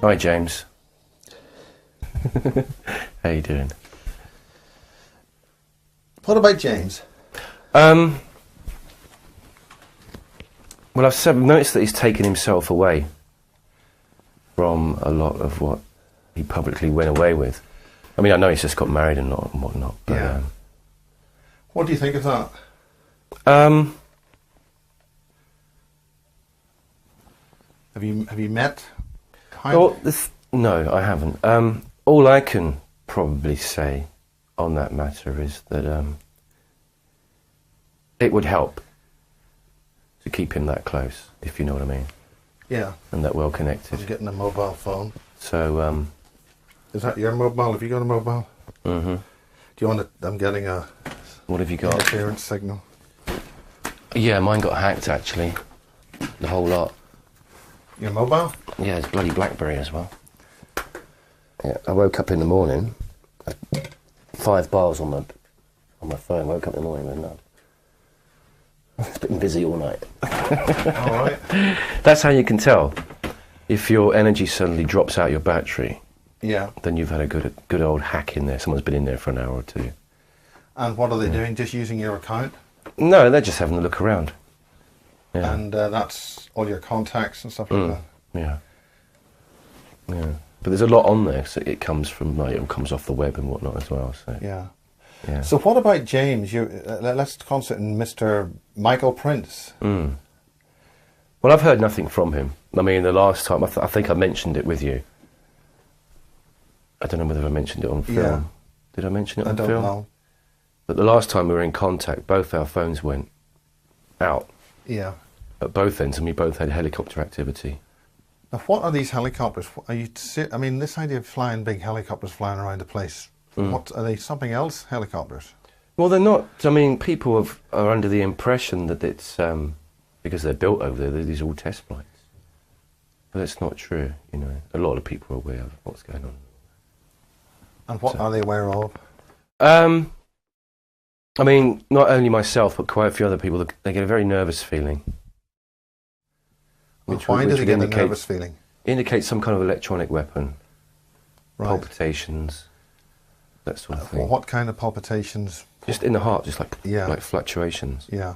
Hi, James. How you doing? What about James? Well, I've noticed that he's taken himself away from a lot of what he publicly went away with. I mean, I know he's just got married and whatnot, but... Yeah. What do you think of that? Have you met? Well, no, I haven't. All I can probably say on that matter is that it would help to keep him that close, if you know what I mean. Yeah. And that well connected. I'm getting a mobile phone. So, is that your mobile? Have you got a mobile? Mm-hmm. Do you want to... I'm getting a... What have you got? Interference signal. Yeah, mine got hacked, actually. The whole lot. Your mobile? Yeah, it's bloody BlackBerry as well. Yeah, I woke up in the morning, 5 bars on my phone. Woke up in the morning with none. It's been busy all night. All right. That's how you can tell if your energy suddenly drops out your battery. Yeah. Then you've had a good old hack in there. Someone's been in there for an hour or two. And what are they doing? Just using your account? No, they're just having a look around. Yeah. And that's all your contacts and stuff like that? Yeah. Yeah. But there's a lot on there, so it comes from, like, it comes off the web and whatnot as well. So. Yeah. Yeah. So what about James? Let's concentrate on Mr. Michael Prince. Well, I've heard nothing from him. I mean, the last time, I think I mentioned it with you. I don't know whether I mentioned it on film. Yeah. Did I mention it on film? I don't know. But the last time we were in contact, both our phones went out. Yeah. At both ends, and we both had helicopter activity. Now, what are these helicopters? I mean, this idea of flying big helicopters flying around the place, what are they, something else, helicopters? Well, they're not. I mean, people are under the impression that it's, because they're built over there, these are all test flights. But that's not true, you know. A lot of people are aware of what's going on. And what are they aware of? I mean, not only myself, but quite a few other people, they get a very nervous feeling. Why do they get a nervous feeling? Indicates some kind of electronic weapon. Right. Palpitations, that sort of thing. Well, what kind of palpitations? Just in the heart, just like Yeah. like fluctuations. Yeah.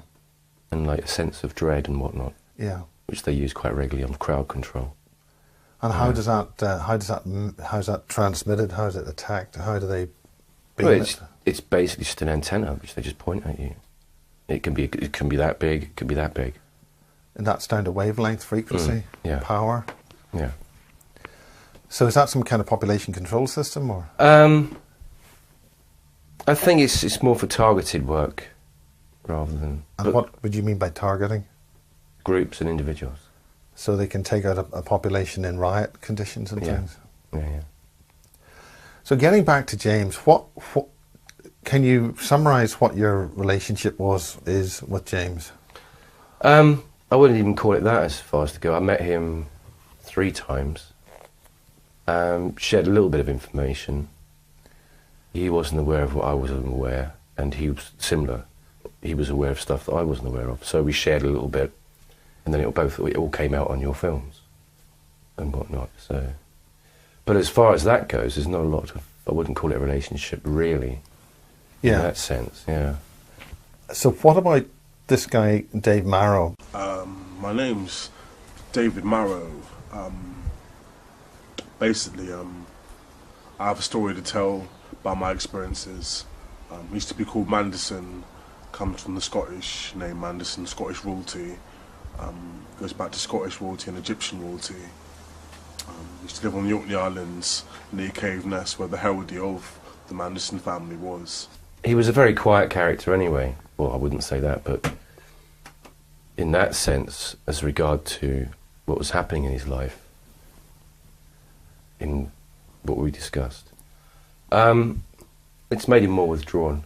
And like a sense of dread and whatnot. Yeah. Which they use quite regularly on crowd control. And how's that transmitted? How is it attacked? How do they beam Well, it? it's basically just an antenna which they just point at you. It can be that big. It can be that big. And that's down to wavelength, frequency, yeah. power. Yeah. So is that some kind of population control system, or? I think it's more for targeted work rather than. And what would you mean by targeting? Groups and individuals. So they can take out a population in riot conditions and things. Yeah. So getting back to James, what can you summarise what your relationship is with James? I wouldn't even call it that as far as to go. I met him 3 times. Shared a little bit of information. He wasn't aware of what I wasn't aware, and he was similar. He was aware of stuff that I wasn't aware of. So we shared a little bit, and then it all came out on your films and whatnot. So, but as far as that goes, there's not a lot of. I wouldn't call it a relationship, really. Yeah. In that sense, yeah. So what about this guy, Dave Marrow? My name's David Marrow. Basically, I have a story to tell about my experiences. Used to be called Manderson, comes from the Scottish name Manderson, Scottish royalty. Goes back to Scottish royalty and Egyptian royalty. Used to live on the Orkney Islands near Caveness, where the heraldry of the Manderson family was. He was a very quiet character anyway. Well, I wouldn't say that, but in that sense, as regard to what was happening in his life, in what we discussed, it's made him more withdrawn.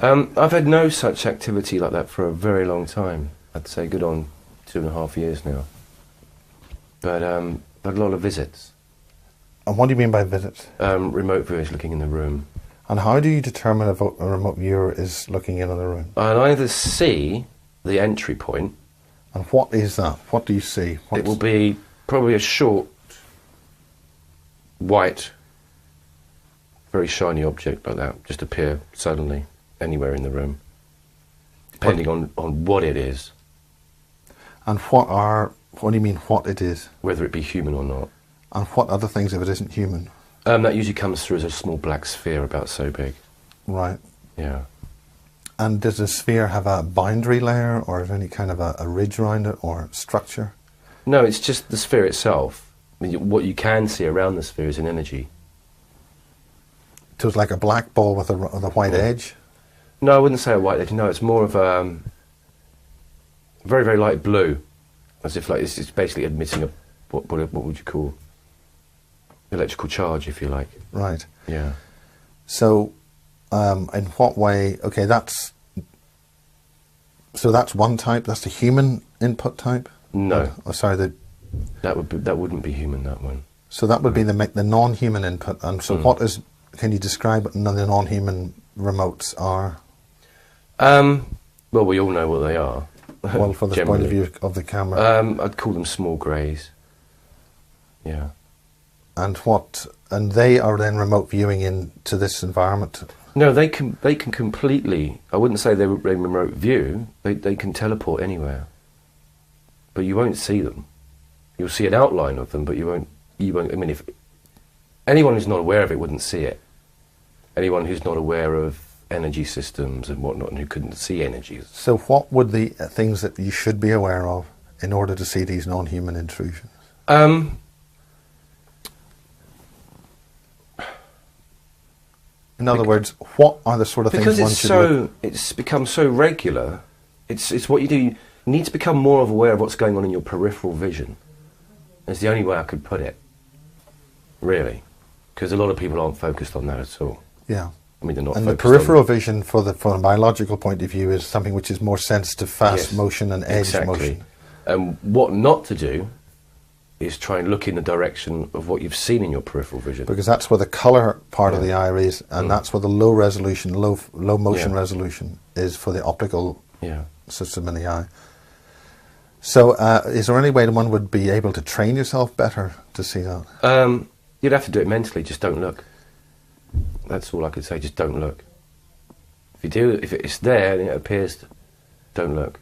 I've had no such activity like that for a very long time. I'd say good on 2.5 years now. But a lot of visits. And what do you mean by visits? Remote viewers looking in the room. And how do you determine if a remote viewer is looking in on the room? I'll either see the entry point, And what is that? What do you see? It will be probably a short, white, very shiny object like that, just appear suddenly anywhere in the room, depending on what it is. And what do you mean what it is? Whether it be human or not. And what other things if it isn't human? That usually comes through as a small black sphere about so big. Right. Yeah. And does the sphere have a boundary layer or any kind of a ridge around it or structure? No, it's just the sphere itself. I mean, what you can see around the sphere is an energy. So it's like a black ball with a white edge? No, I wouldn't say a white edge. No, it's more of a very, very light blue, as if like it's basically emitting a what would you call electrical charge, if you like. Right. Yeah. So, in what way? Okay, that's one type. That's the human input type. No. Oh, sorry. That wouldn't be human. That one. So that would be the non-human input. And so, what is? Can you describe what the non-human remotes are? Well, we all know what they are. Well, from the point of view of the camera. I'd call them small greys. Yeah. And they are then remote viewing into this environment? No, they can completely, I wouldn't say they remote view, they can teleport anywhere. But you won't see them. You'll see an outline of them, but you won't, I mean, if anyone who's not aware of it wouldn't see it. Anyone who's not aware of energy systems and whatnot and who couldn't see energies. So what would the things that you should be aware of in order to see these non-human intrusions? In other words, what are the sort of things one should look? It's become so regular. It's what you do. You need to become more aware of what's going on in your peripheral vision. It's the only way I could put it, really, because a lot of people aren't focused on that at all. Yeah. I mean, they're not. And the peripheral vision, from a biological point of view, is something which is more sensitive, fast motion and edge motion. And what not to do is try and look in the direction of what you've seen in your peripheral vision. Because that's where the colour part of the eye is, and that's where the low resolution, low motion resolution is for the optical system in the eye. So is there any way that one would be able to train yourself better to see that? You'd have to do it mentally, just don't look. That's all I could say, just don't look. If it's there and it appears, don't look.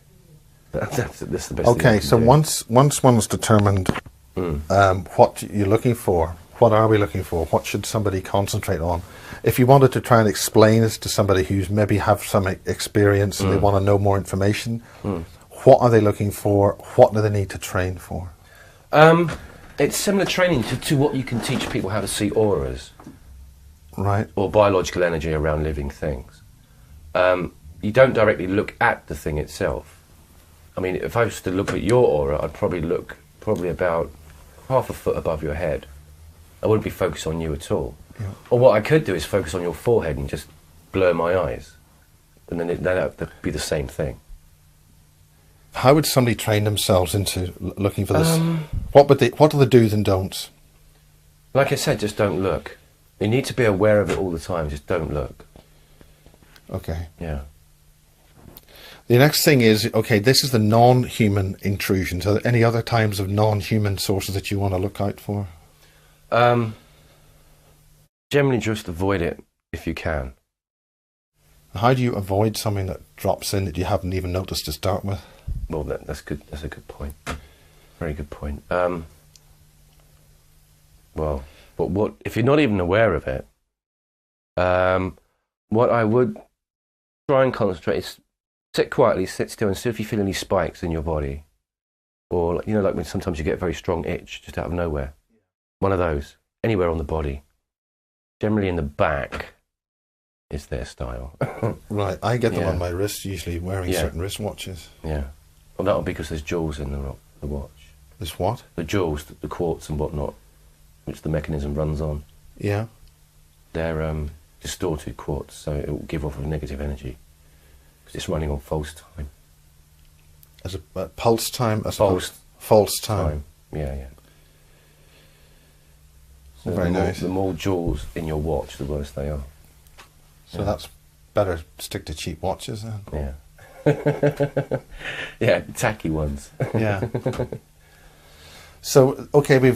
That's the best thing. Okay, so once one's determined what you're looking for, what are we looking for, what should somebody concentrate on? If you wanted to try and explain this to somebody who's maybe have some experience and they want to know more information, what are they looking for? What do they need to train for? It's similar training to what you can teach people how to see auras. Right. Or biological energy around living things. You don't directly look at the thing itself. I mean, if I was to look at your aura, I'd probably look about half a foot above your head. I wouldn't be focused on you at all. Yeah. Or what I could do is focus on your forehead and just blur my eyes. And then that'd be the same thing. How would somebody train themselves into looking for this? What are the do's and don'ts? Like I said, just don't look. You need to be aware of it all the time, just don't look. Okay. Yeah. The next thing is, okay, this is the non-human intrusions. Are there any other types of non-human sources that you want to look out for? Generally just avoid it if you can. How do you avoid something that drops in that you haven't even noticed to start with? Well, that's good. That's a good point. Very good point. Well, but what if you're not even aware of it? What I would try and concentrate is sit quietly, sit still, and see if you feel any spikes in your body, or like when sometimes you get a very strong itch just out of nowhere. One of those, anywhere on the body, generally in the back. Is their style. Right, I get them on my wrist, usually wearing certain wristwatches. Yeah. Well, that'll be because there's jewels in the watch. There's what? The jewels, the quartz and whatnot, which the mechanism runs on. Yeah. They're distorted quartz, so it will give off a negative energy. Because it's running on false time. As a pulse time? False time. Yeah. So very nice. The more jewels in your watch, the worse they are. So that's better stick to cheap watches then. Yeah. Yeah, tacky ones. Yeah. So okay,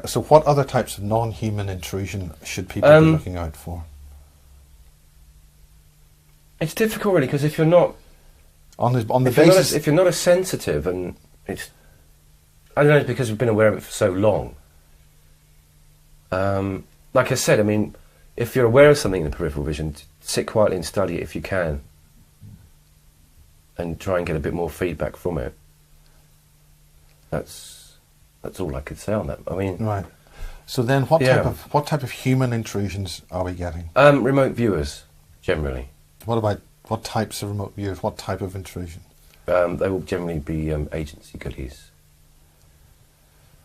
so what other types of non-human intrusion should people be looking out for? It's difficult, really, because if you're not if you're not as sensitive, and it's, I don't know, it's because we've been aware of it for so long. Like I said, I mean, if you're aware of something in the peripheral vision, sit quietly and study it if you can, and try and get a bit more feedback from it. That's all I could say on that. I mean, right. So then, what type of human intrusions are we getting? Remote viewers, generally. What types of remote viewers? What type of intrusion? They will generally be agency goodies.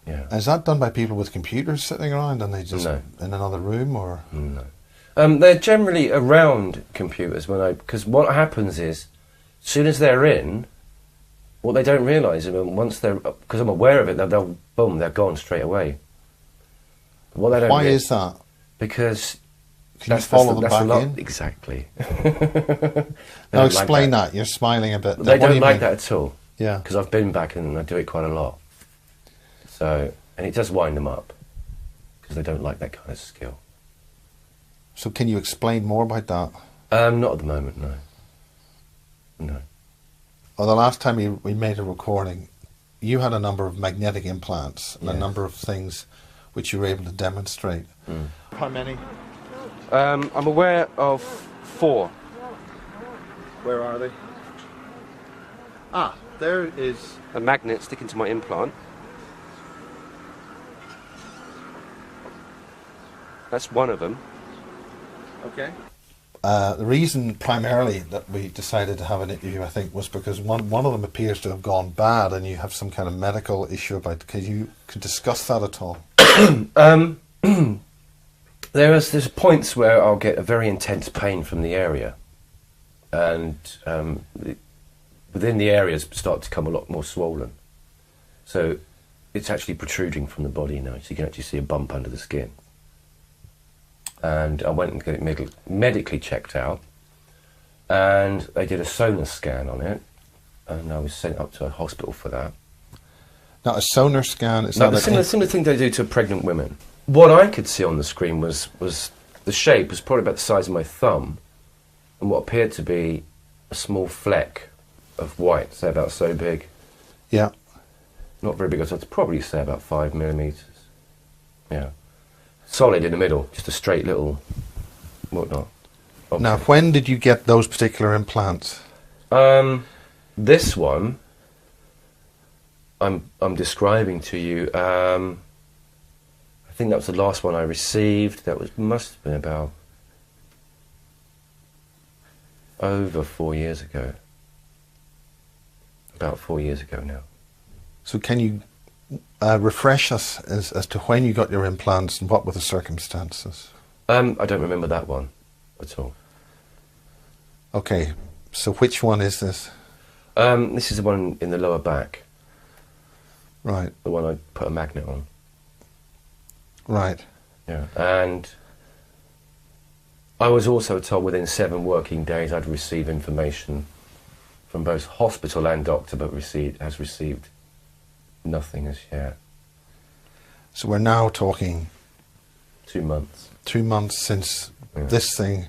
Yeah. Is that done by people with computers sitting around, and they just No. in another room, or? No. They're generally around computers because what happens is, as soon as they're in, what they don't realise, once because I'm aware of it, they're gone straight away. What they don't Why is that? Because can you follow them back in? Exactly. Now explain that. You're smiling a bit. They don't like that at all. Yeah. Because I've been back and I do it quite a lot. So, and it does wind them up because they don't like that kind of skill. So can you explain more about that? Not at the moment, no. No. Well, the last time we made a recording, you had a number of magnetic implants and a number of things which you were able to demonstrate. Mm. How many? I'm aware of 4. Where are they? Ah, there is A magnet sticking to my implant. That's one of them. Okay. The reason primarily that we decided to have an interview, I think, was because one of them appears to have gone bad, and you have some kind of medical issue about it. Could you discuss that at all? There's points where I'll get a very intense pain from the area, and within the areas start to become a lot more swollen. So it's actually protruding from the body now, so you can actually see a bump under the skin. And I went and got it medically checked out, and they did a sonar scan on it, and I was sent up to a hospital for that. Now, a sonar scan is the similar thing they do to pregnant women. What I could see on the screen was the shape was probably about the size of my thumb, and what appeared to be a small fleck of white, say about so big. Yeah. Not very big, I'd probably say about 5 millimeters. Yeah. Solid in the middle, just a straight little whatnot. Object. Now, when did you get those particular implants? This one I'm describing to you. I think that was the last one I received. That must have been about over 4 years ago. About 4 years ago now. So can you refresh us as to when you got your implants and what were the circumstances? I don't remember that one at all. Okay, so which one is this? This is the one in the lower back. Right. The one I put a magnet on. Right. Yeah. And I was also told within 7 working days I'd receive information from both hospital and doctor, but has received nothing as yet. So we're now talking 2 months. 2 months since this thing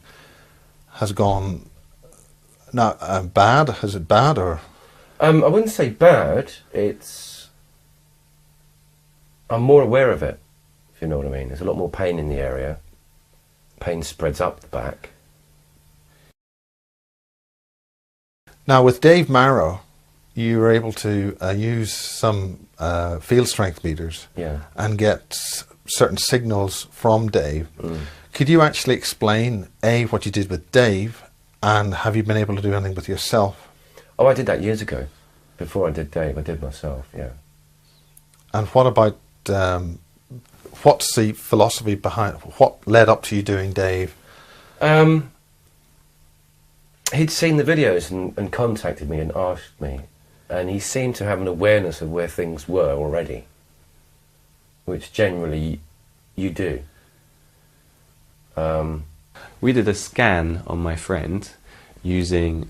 has gone. Now, bad? Is it bad or? I wouldn't say bad. I'm more aware of it, if you know what I mean. There's a lot more pain in the area. Pain spreads up the back. Now, with Dave Marrow, you were able to use some field strength meters and get certain signals from Dave. Mm. Could you actually explain, A, what you did with Dave, and have you been able to do anything with yourself? Oh, I did that years ago. Before I did Dave, I did myself, yeah. And what about, what's the philosophy behind, what led up to you doing Dave? He'd seen the videos and contacted me and asked me, and he seemed to have an awareness of where things were already, which generally you do. We did a scan on my friend using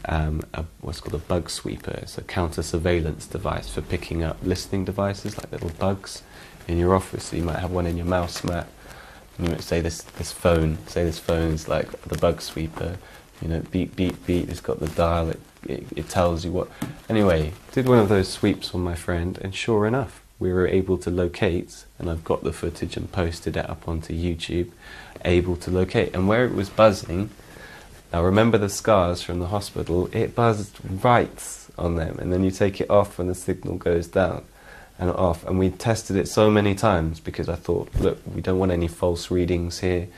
what's called a bug sweeper. It's a counter surveillance device for picking up listening devices like little bugs in your office. So you might have one in your mouse mat. You might say this phone is like the bug sweeper. You know, beep beep beep. It's got the dial. It tells you what. Anyway, did one of those sweeps on my friend, and sure enough, we were able to locate. And I've got the footage and posted it up onto YouTube. Able to locate, and where it was buzzing. Now remember the scars from the hospital. It buzzed right on them, and then you take it off, and the signal goes down and off. And we tested it so many times because I thought, look, we don't want any false readings here.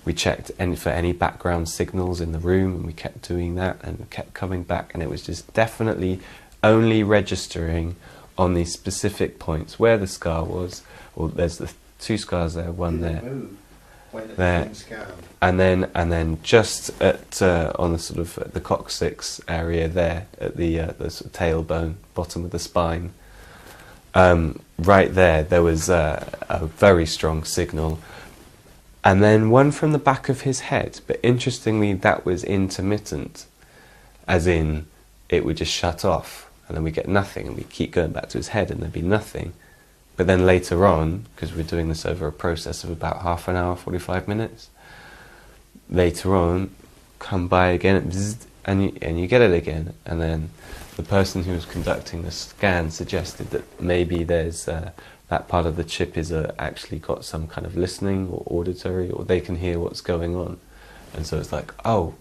We checked for any background signals in the room, and we kept doing that, and it kept coming back, and it was just definitely only registering on these specific points where the scar was. Well, there's the 2 scars there, one there, there, and then just at on the sort of the coccyx area there, at the sort of tailbone, bottom of the spine, right there was a very strong signal. And then one from the back of his head, but interestingly that was intermittent, as in it would just shut off and then we get nothing, and we keep going back to his head and there'd be nothing. But then later on, because we're doing this over a process of about half an hour, 45 minutes, later on, come by again, and you get it again. And then the person who was conducting the scan suggested that maybe there's that part of the chip is actually got some kind of listening or auditory, or they can hear what's going on. And so it's like, oh,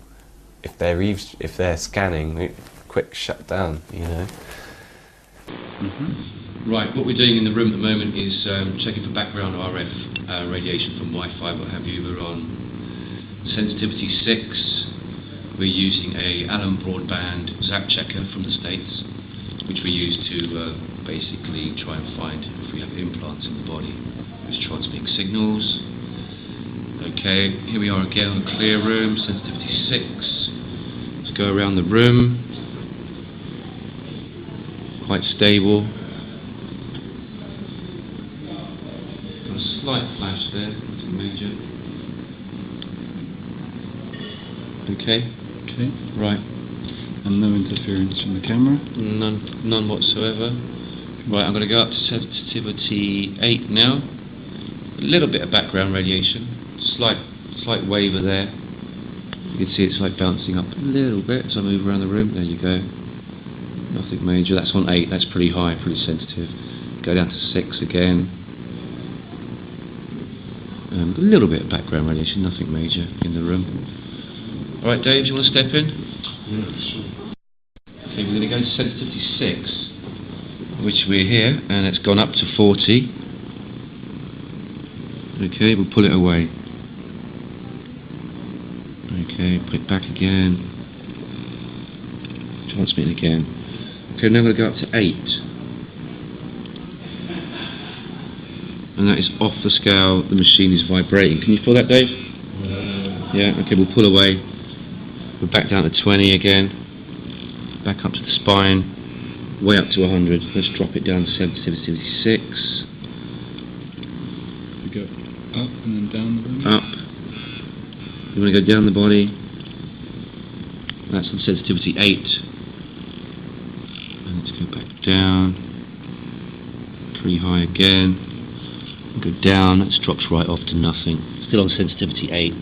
if they're scanning, quick shut down, you know. Right, what we're doing in the room at the moment is checking for background RF radiation from Wi-Fi, what have you. We're on sensitivity 6. We're using a Allen broadband zap checker from the States, which we use to basically try and find if we have implants in the body which transmit signals. Okay, here we are again on the clear room, sensitivity 6. Let's go around the room. Quite stable. Got a slight flash there, nothing major. Okay. Okay. Right. And no interference from the camera? None whatsoever. Right, I'm going to go up to sensitivity 8 now. A little bit of background radiation. Slight waver there. You can see it's like bouncing up a little bit as I move around the room. There you go. Nothing major. That's on 8. That's pretty high, pretty sensitive. Go down to 6 again. A little bit of background radiation. Nothing major in the room. All right, Dave, do you want to step in? Yeah, sure. Okay, we're going to go to sensitivity 6, which we're here, and it's gone up to 40. Okay, we'll pull it away. Okay, put it back again. Transmit again. Okay, now I'm going to go up to 8. And that is off the scale, the machine is vibrating. Can you feel that, Dave? Yeah, okay, we'll pull away. We're back down to 20 again. Back up to the spine. Way up to 100. Let's drop it down to sensitivity 6. We go up and then down the body? Up. You want to go down the body. That's on sensitivity 8. And let's go back down. Pretty high again. Go down, that drops right off to nothing. Still on sensitivity 8.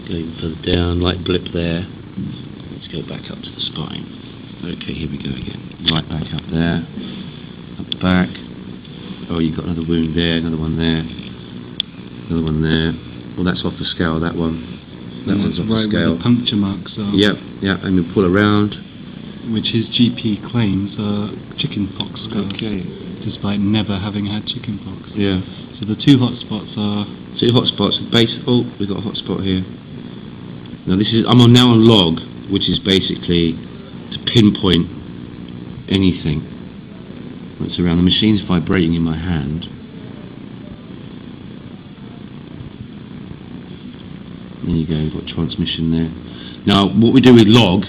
Going further down, light blip there. Let's go back up to the spine. Okay, here we go again. Right back up there. Up the back. Oh, you've got another wound there, another one there. Another one there. Well, that's off the scale, that one. That one's off right the scale. Where the puncture marks are. Yep, and we pull around. Which his GP claims are chickenpox scars. Okay. Despite never having had chickenpox. Yeah. So the 2 hot spots are... 2 hot spots. Oh, we've got a hot spot here. Now this is, I'm now on log, which is basically to pinpoint anything that's around. The machine's vibrating in my hand. There you go, you've got transmission there. Now what we do with log,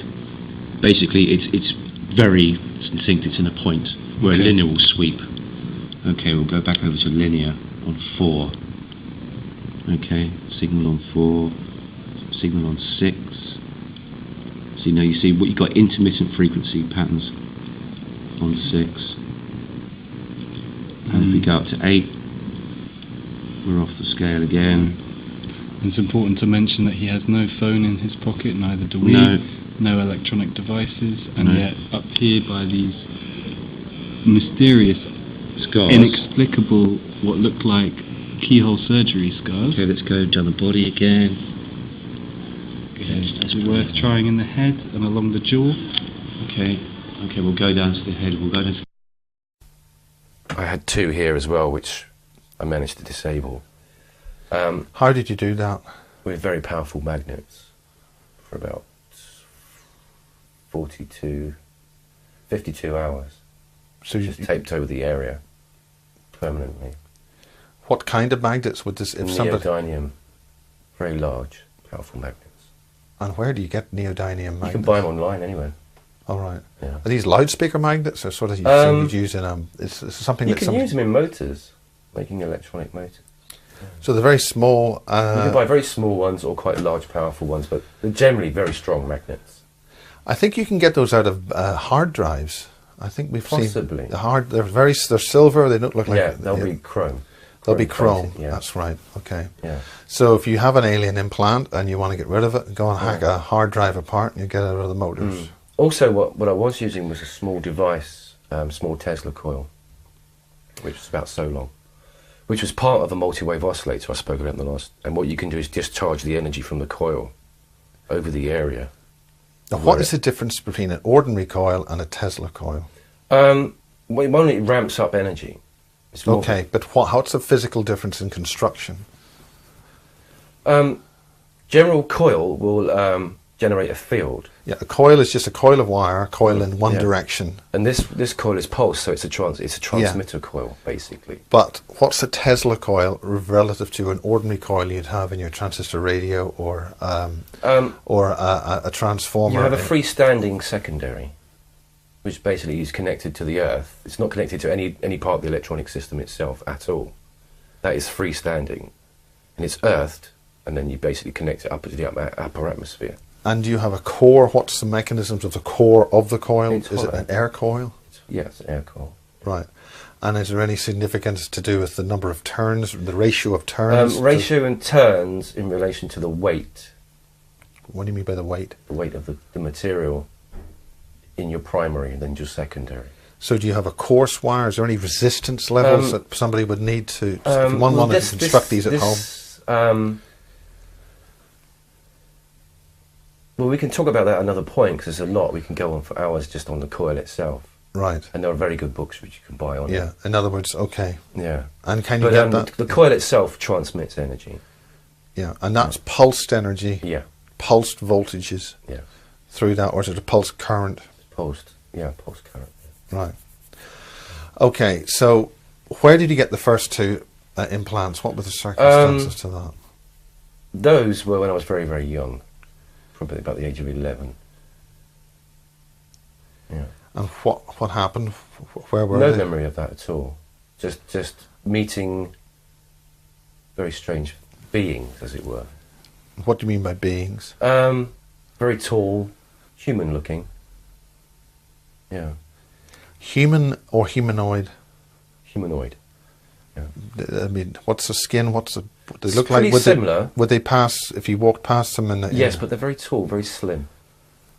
basically it's very succinct, it's in a point where a linear will sweep. Okay, we'll go back over to linear on 4. Okay, signal on 4, signal on 6, So now you see what you've got intermittent frequency patterns on 6. And if we go up to 8, we're off the scale again. It's important to mention that he has no phone in his pocket, neither do we. No electronic devices, and yet up here by these mysterious, scars, inexplicable, what look like keyhole surgery scars. Okay, let's go down the body again. Is it worth trying in the head and along the jaw? Okay, we'll go down to the head. We'll go down to I had 2 here as well, which I managed to disable. How did you do that? With very powerful magnets for about 52 hours. So you Just taped over the area permanently. What kind of magnets would this? If somebody, Neodymium, very large, powerful magnets. and where do you get neodymium magnets? You can buy them online anywhere. All right. Yeah. Are these loudspeaker magnets, or sort of you'd use in it's something You that can use them in motors, making electronic motors. So they're very small. You can buy very small ones or quite large, powerful ones, but they're generally very strong magnets. I think you can get those out of hard drives. I think we've Possibly. seen the hard. They're silver. They don't look like. Yeah, they'll be chrome. They'll be chrome. Plated, yeah. That's right. Okay. Yeah. So if you have an alien implant and you want to get rid of it, go and hack a hard drive apart and you get it out of the motors. Also, what I was using was a small device, small Tesla coil, which was about so long, which was part of a multi-wave oscillator I spoke about in the last. And what you can do is discharge the energy from the coil over the area. Now, what is the difference between an ordinary coil and a Tesla coil? Well, one, it ramps up energy. It's more Okay, but what's the physical difference in construction? General coil will generate a field. Yeah, a coil is just a coil of wire, a coil in one Yeah. direction. And this coil is pulsed, so it's a transmitter coil, basically. But what's a Tesla coil relative to an ordinary coil you'd have in your transistor radio or a transformer? You have a freestanding secondary, which basically is connected to the Earth. It's not connected to any part of the electronic system itself at all. That is freestanding, and it's earthed, and then you basically connect it up to the upper atmosphere. And do you have a core? What's the mechanisms of the core of the coil? It's Is it hollow. an air coil? Yes, air coil. Right. And is there any significance to do with the number of turns, the ratio of turns? Ratio and turns in relation to the weight. What do you mean by the weight? The weight of the material in your primary and then your secondary. So do you have a coarse wire? Is there any resistance levels that somebody would need to, if one wanted to construct these at home? Well, we can talk about that at another point, because there's a lot. We can go on for hours just on the coil itself. Right. And there are very good books which you can buy on it. Yeah, in other words, okay. Yeah. And can you But get that? the coil itself transmits energy. Yeah, and that's pulsed energy, Yeah. pulsed voltages Yeah. through that, or is it a pulsed current? Pulsed current. Right. Okay, so where did you get the first 2 implants? What were the circumstances to that? Those were when I was very, very young, probably about the age of 11. Yeah. And what happened? Where were No they? memory of that at all. Just meeting very strange beings, as it were. What do you mean by beings? Very tall, human-looking. Yeah. Human or humanoid? Humanoid. Yeah. I mean, what's the skin? Would they It's look like? pretty similar. Would they pass if you walked past them? Yes, but they're very tall, very slim.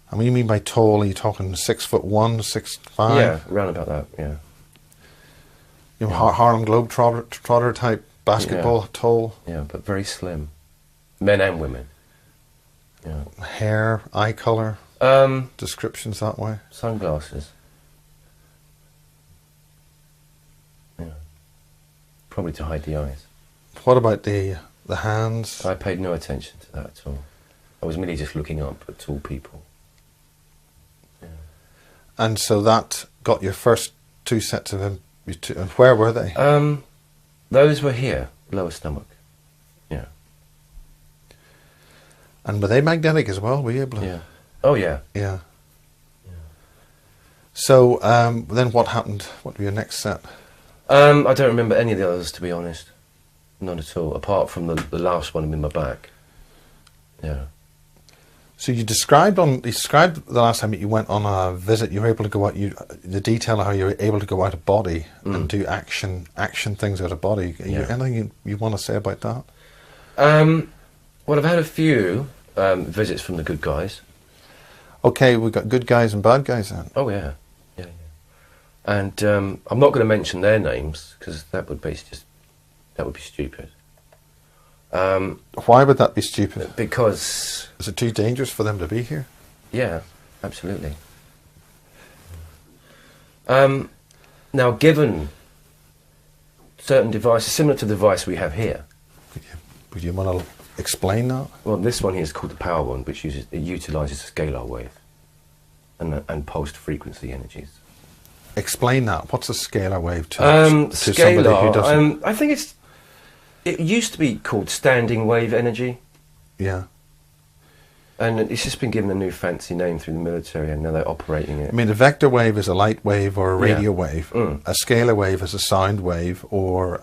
And what do you mean by tall? Are you talking 6'1", 6'5"? Yeah, around about that. Yeah. You know, Harlem Globetrotter type basketball tall. Yeah, but very slim. Men and women. Yeah. Hair, eye color, descriptions that way. Sunglasses. Yeah. Probably to hide the eyes. What about the hands? I paid no attention to that at all. I was merely just looking up at tall people. Yeah. And so that got your first 2 sets of them. And where were they? Those were here, lower stomach. Yeah. And were they magnetic as well? Were you able to? Yeah. Oh yeah. Yeah. So then what happened? What were your next set? I don't remember any of the others, to be honest. None at all, apart from the last one in my back. Yeah. So you described the last time that you went on a visit, you were able to go out, the detail of how you were able to go out of body and do action things out of body. Anything you want to say about that? Well, I've had a few visits from the good guys. Okay, we've got good guys and bad guys then. Oh yeah. And I'm not going to mention their names because that would be stupid. Why would that be stupid? Because is it too dangerous for them to be here? Yeah, absolutely. Now, given certain devices similar to the device we have here, would you want to explain that? Well, this one here is called the power one, which utilises a scalar wave and pulsed frequency energies. Explain that. What's a scalar wave to somebody who doesn't? I think it used to be called standing wave energy. Yeah. And it's just been given a new fancy name through the military, and now they're operating it. I mean, a vector wave is a light wave or a radio wave. A scalar wave is a sound wave, or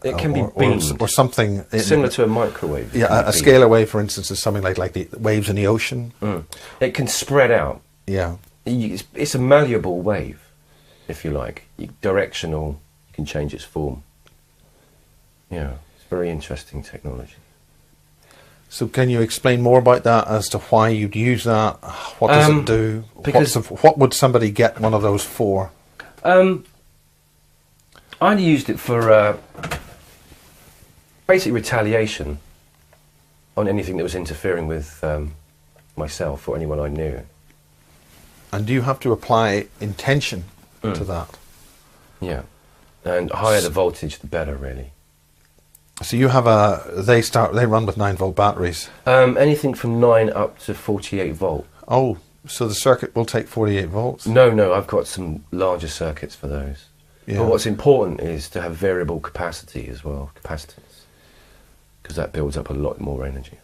it can be beamed, or something similar to a microwave. Yeah, a scalar wave, for instance, is something like the waves in the ocean. It can spread out. Yeah, it's a malleable wave, if you like, directional. You can change its form. Yeah, it's very interesting technology. So can you explain more about that as to why you'd use that? What does it do? What would somebody get one of those for? I used it for basic retaliation on anything that was interfering with myself or anyone I knew. And do you have to apply intention to that? Yeah, and higher the voltage, the better, really. So you have they run with 9-volt batteries. Anything from 9 up to 48 volt. Oh, so the circuit will take 48 volts? No, I've got some larger circuits for those. Yeah. But what's important is to have variable capacity as well, capacitance, because that builds up a lot more energy.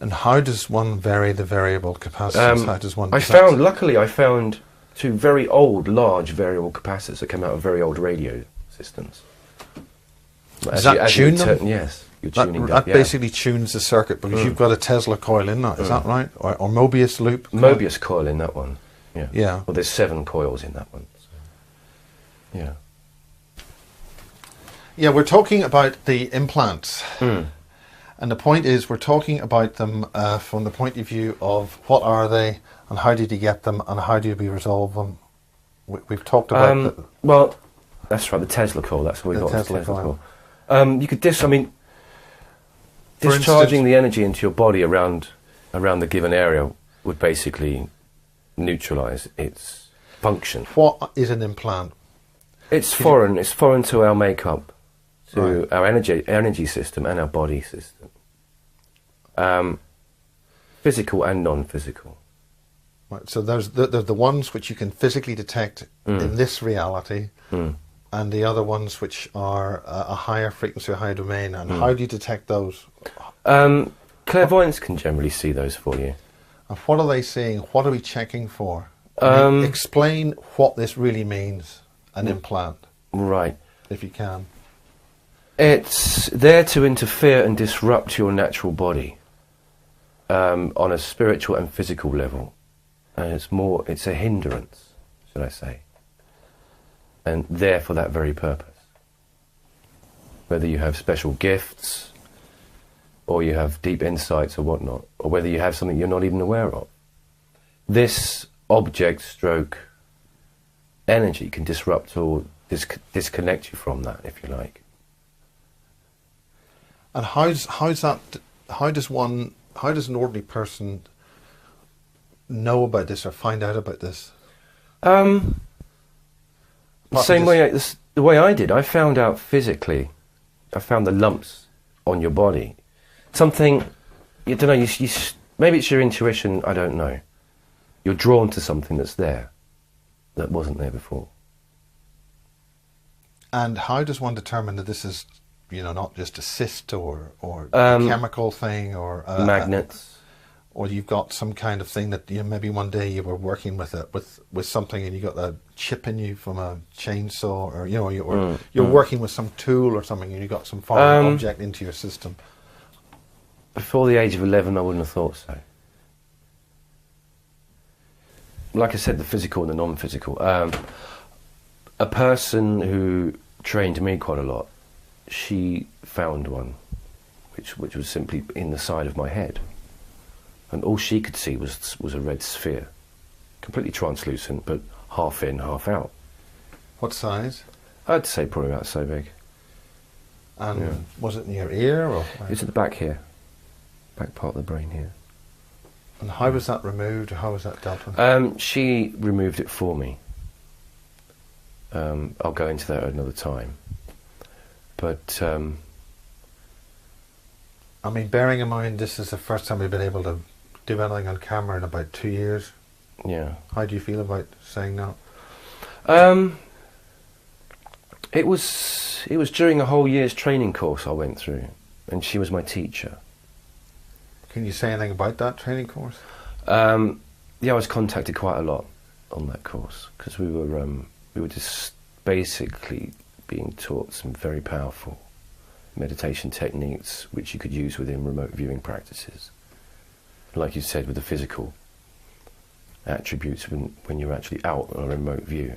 And how does one vary the variable capacitance? How does one? Luckily, I found 2 very old, large variable capacitors that came out of very old radio systems. Does that tune them? Yes. You're tuning that basically tunes the circuit, because you've got a Tesla coil in that, is that right? Or Mobius loop? Mobius coil in that one, yeah. Yeah. Well, there's 7 coils in that one. So. Yeah. Yeah, we're talking about the implants. And the point is, we're talking about them from the point of view of what are they, and how did you get them, and how do we resolve them? We've talked about... well, that's right, the Tesla coil, that's what we got. The Tesla coil. You could discharging the energy into your body around the given area would basically neutralise its function. What is an implant? It's foreign. It's foreign to our makeup, to our energy system and our body system. Physical and non-physical. Right. So there's the ones which you can physically detect in this reality. And the other ones which are a higher frequency, a higher domain. And how do you detect those? Clairvoyants can generally see those for you. And what are they seeing? What are we checking for? Explain what this really means, an implant. Right. If you can. It's there to interfere and disrupt your natural body on a spiritual and physical level. And it's a hindrance, should I say. And there for that very purpose. Whether you have special gifts, or you have deep insights or whatnot, or whether you have something you're not even aware of. This object stroke energy can disrupt or disconnect you from that, if you like. And how does an ordinary person know about this or find out about this? The way I did, I found out physically. I found the lumps on your body. Something, you don't know, maybe it's your intuition, I don't know. You're drawn to something that's there, that wasn't there before. And how does one determine that this is, not just a cyst or a chemical thing or... magnets. Or you've got some kind of thing that maybe one day you were working with something and you got a chip in you from a chainsaw, or you're working with some tool or something and you got some foreign object into your system. Before the age of 11, I wouldn't have thought so. like I said, the physical and the non-physical. A person who trained me quite a lot, she found one, which was simply in the side of my head, and all she could see was a red sphere, completely translucent, but half in, half out. What size? I'd say probably about so big. And was it in your ear or? It's at the back here, back part of the brain here. And how was that removed, or how was that dealt with? She removed it for me. I'll go into that at another time. But I mean, bearing in mind this is the first time we've been able to do anything on camera in about 2 years. yeah, How do you feel about saying that? it was during a whole year's training course I went through, and she was my teacher. Can you say anything about that training course? Yeah, I was contacted quite a lot on that course because we were just basically being taught some very powerful meditation techniques which you could use within remote viewing practices. Like you said, with the physical attributes when you're actually out on a remote view.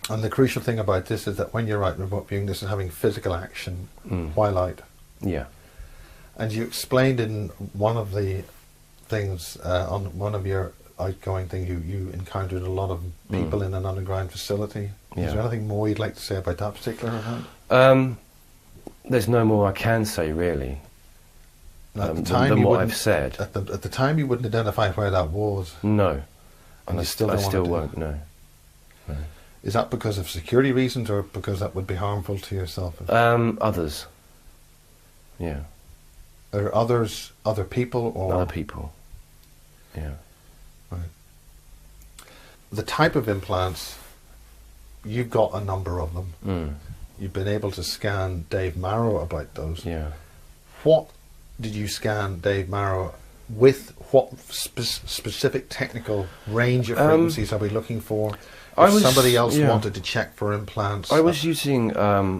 And the crucial thing about this is that when you're out remote viewing, this is having physical action while out. Yeah. And you explained in one of the things, on one of your outgoing things, you encountered a lot of people in an underground facility. Yeah. Is there anything more you'd like to say about that particular event? There's no more I can say, really, At the time than you what wouldn't- I've said. At the time you wouldn't identify where that was. No. And I you still I don't still want to do won't, no. Is that because of security reasons, or because that would be harmful to yourself? Others. Yeah. Are others other people, or Other people. Yeah. the type of implants? You've got a number of them. Mm. You've been able to scan Dave Marrow about those. Yeah. What did you scan Dave Marrow with? What specific technical range of frequencies are we looking for? If somebody else wanted to check for implants, I was using.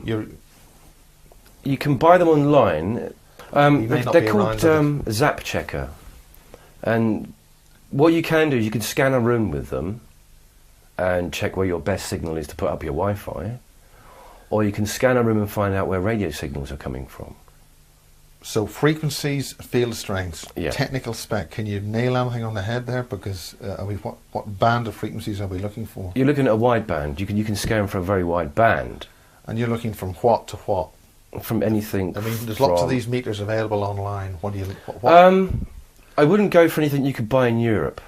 you're, You can buy them online. may not They're be called around Zap Checker, and what you can do is you can scan a room with them and check where your best signal is to put up your Wi-Fi, or you can scan a room and find out where radio signals are coming from. so frequencies, field strengths, Yeah. technical spec. Can you nail anything on the head there? Because what band of frequencies are we looking for? You're looking at a wide band. You can scan for a very wide band, And you're looking from what to what? from anything. I mean, there's lots of from- these meters available online. What do you? What? I wouldn't go for anything you could buy in Europe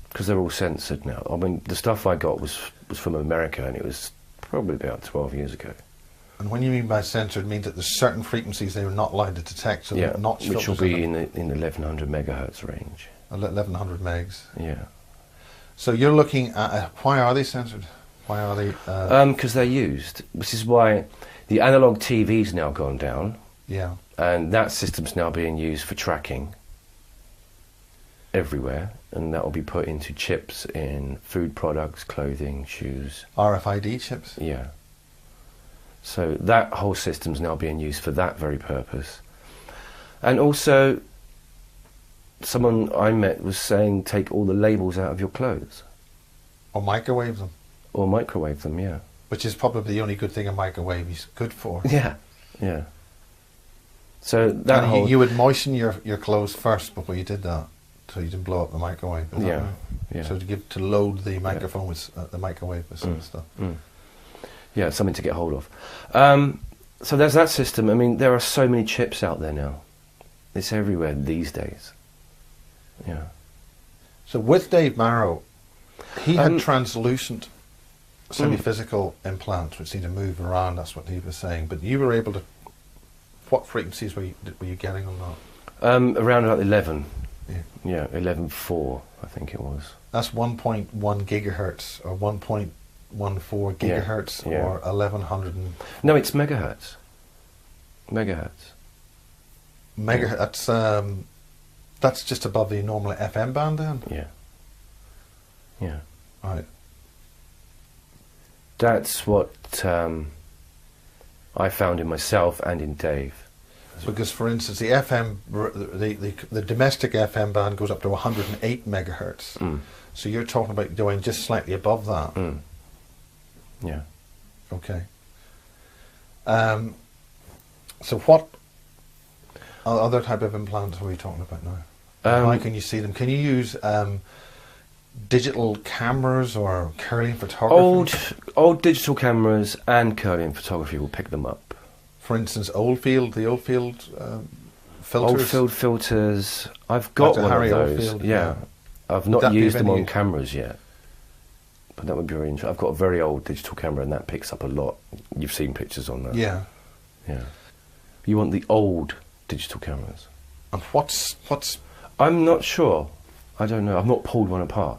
because they're all censored now. I mean, the stuff I got was from America, and it was probably about 12 years ago. And when you mean by censored, it means that there's certain frequencies they're not allowed to detect, so Yeah, they're notch which will filters be in in the 1100 megahertz range. 1100 megs. Yeah, So you're looking at why are they censored? Why are they? because they're used. This is why the analog TV's now gone down, Yeah. and that system's now being used for tracking everywhere, and that will be put into chips in food products, clothing, shoes. RFID chips. Yeah. So that whole system's now being used for that very purpose. And also, someone I met was saying take all the labels out of your clothes. Or microwave them, Or microwave them, yeah. which is probably the only good thing a microwave is good for. Yeah, yeah. So that And whole... you would moisten your clothes first before you did that, so you didn't blow up the microwave. Is that Yeah, right? yeah. So to load the microphone with the microwave with some stuff. Mm. Yeah, something to get hold of. So there's that system. I mean, there are so many chips out there now. It's everywhere these days. Yeah. So with Dave Marrow, he had Um, translucent semi-physical implants which seem to move around. That's what he was saying. But you were able to. What frequencies were you getting on that? Around about 11. Yeah. Yeah, 11.4, I think it was. That's 1.1 gigahertz or 1.14 gigahertz yeah. or 1100 No, it's megahertz. Megahertz. megahertz. That's just above the normal FM band then. Yeah. Yeah. Right. That's what I found in myself and in Dave. Because, for instance, the FM, the domestic FM band goes up to 108 megahertz. So you're talking about going just slightly above that. Yeah. Okay. So what other type of implants are we talking about now? How can you see them? Can you use digital cameras or Kirlian photography? Old digital cameras and Kirlian photography will pick them up. For instance, the Oldfield filters. Oldfield filters. I've got one Harry of those. Oldfield, Yeah. I've not used them on cameras yet, but that would be very interesting. I've got a very old digital camera, and that picks up a lot. You've seen pictures on that. Yeah. Yeah. You want the old digital cameras. And what's? I'm not sure. I don't know. I've not pulled one apart.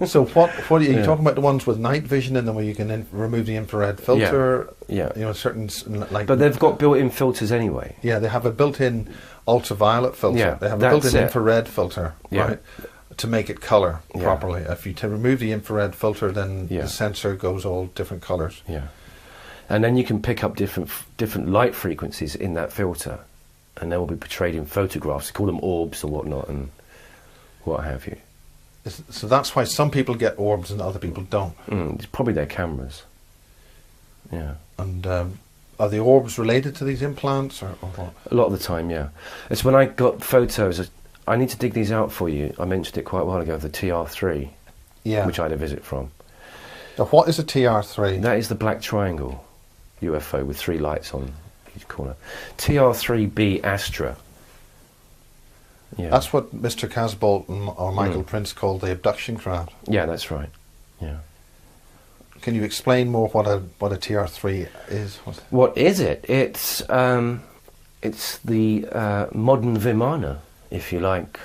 So what are you talking about? The ones with night vision in them, where you can remove the infrared filter? Yeah. You know, certain like. But they've got built-in filters anyway. Yeah, they have a built-in ultraviolet filter. Yeah, they have a built-in infrared filter, Yeah. right, to make it colour Yeah. properly. If you remove the infrared filter, then Yeah. the sensor goes all different colours. Yeah. And then you can pick up different light frequencies in that filter, and they will be portrayed in photographs. They call them orbs or whatnot, and what have you. So that's why some people get orbs and other people don't. It's probably their cameras. Yeah. And are the orbs related to these implants or what? A lot of the time, yeah. It's when I got photos. I need to dig these out for you. I mentioned it quite a while ago, the TR3, which I had a visit from. Now, what is a TR3? That is the black triangle UFO with 3 lights on each corner. TR3B Astra. Yeah. That's what Mr. Casbolt or Michael Prince called the abduction craft. Yeah, that's right. Yeah. Can you explain more what a TR3 is? What is it? It's the modern Vimana, if you like,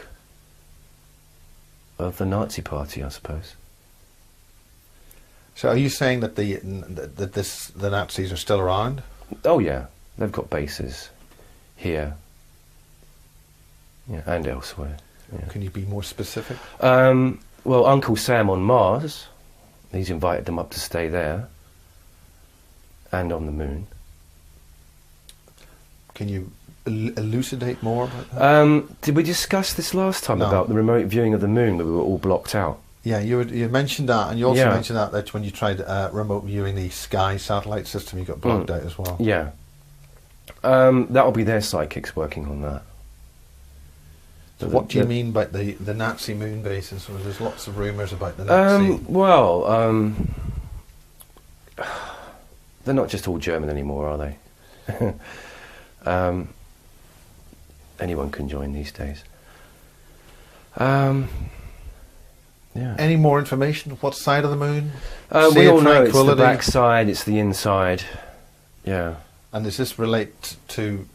of the Nazi Party, I suppose. So, are you saying that the Nazis are still around? Oh yeah, they've got bases here, yeah, and elsewhere. Yeah. Can you be more specific? Well, Uncle Sam on Mars, he's invited them up to stay there, and on the moon. Can you elucidate more about that? Did we discuss this last time No. about the remote viewing of the moon, where we were all blocked out? Yeah, you mentioned that, and you also Yeah. mentioned that when you tried remote viewing the Sky satellite system, you got blocked out as well. Yeah. That'll be their psychics working on that. So what do you mean by the Nazi moon bases? Well, there's lots of rumours about the Nazi. They're not just all German anymore, are they? Anyone can join these days. Yeah. Any more information? What side of the moon? We all know it's the Tranquility? back side, it's the inside. Yeah. And does this relate to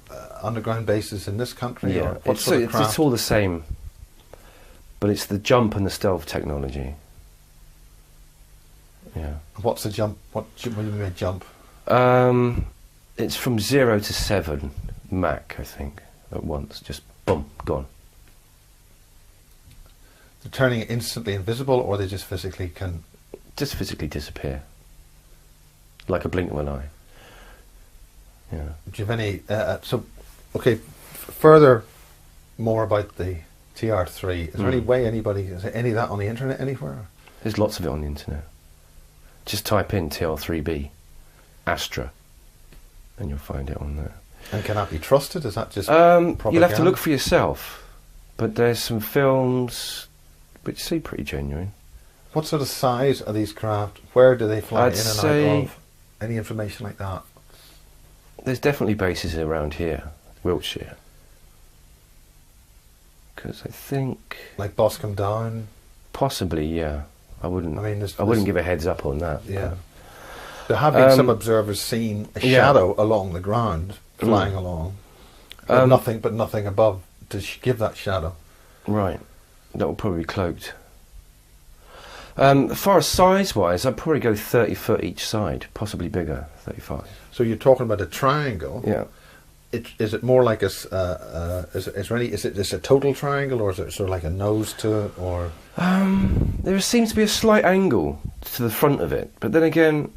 underground bases in this country? Yeah. Or what sort of It's craft? all the same. But it's the jump and the stealth technology. Yeah. What's the jump? What do you mean by jump? It's from 0 to 7 Mach, I think, at once. Just boom, gone. They're turning it instantly invisible, or they just physically can... Just physically disappear. Like a blink of an eye. Yeah. Do you have any... further more about the TR3. Is there any way is there any of that on the internet anywhere? There's lots of it on the internet. Just type in TR3B, Astra, and you'll find it on there. And can that be trusted? Is that just You'll have to propaganda? look for yourself. But there's some films which seem pretty genuine. What sort of size are these craft? Where do they fly I'd in and say- out of? Any information like that? There's definitely bases around here, Wiltshire. Because I think Like Boscombe Down? possibly, yeah. I wouldn't. I mean, I wouldn't give a heads up on that. Yeah. but- There have been some observers seen a yeah. shadow along the ground, flying along, but nothing above to give that shadow. Right. That will probably be cloaked. As far as size-wise, I'd probably go 30 foot each side, possibly bigger, 35. So you're talking about a triangle. Yeah. Is it more like is it a total triangle, or is it sort of like a nose to it, or? There seems to be a slight angle to the front of it, but then again,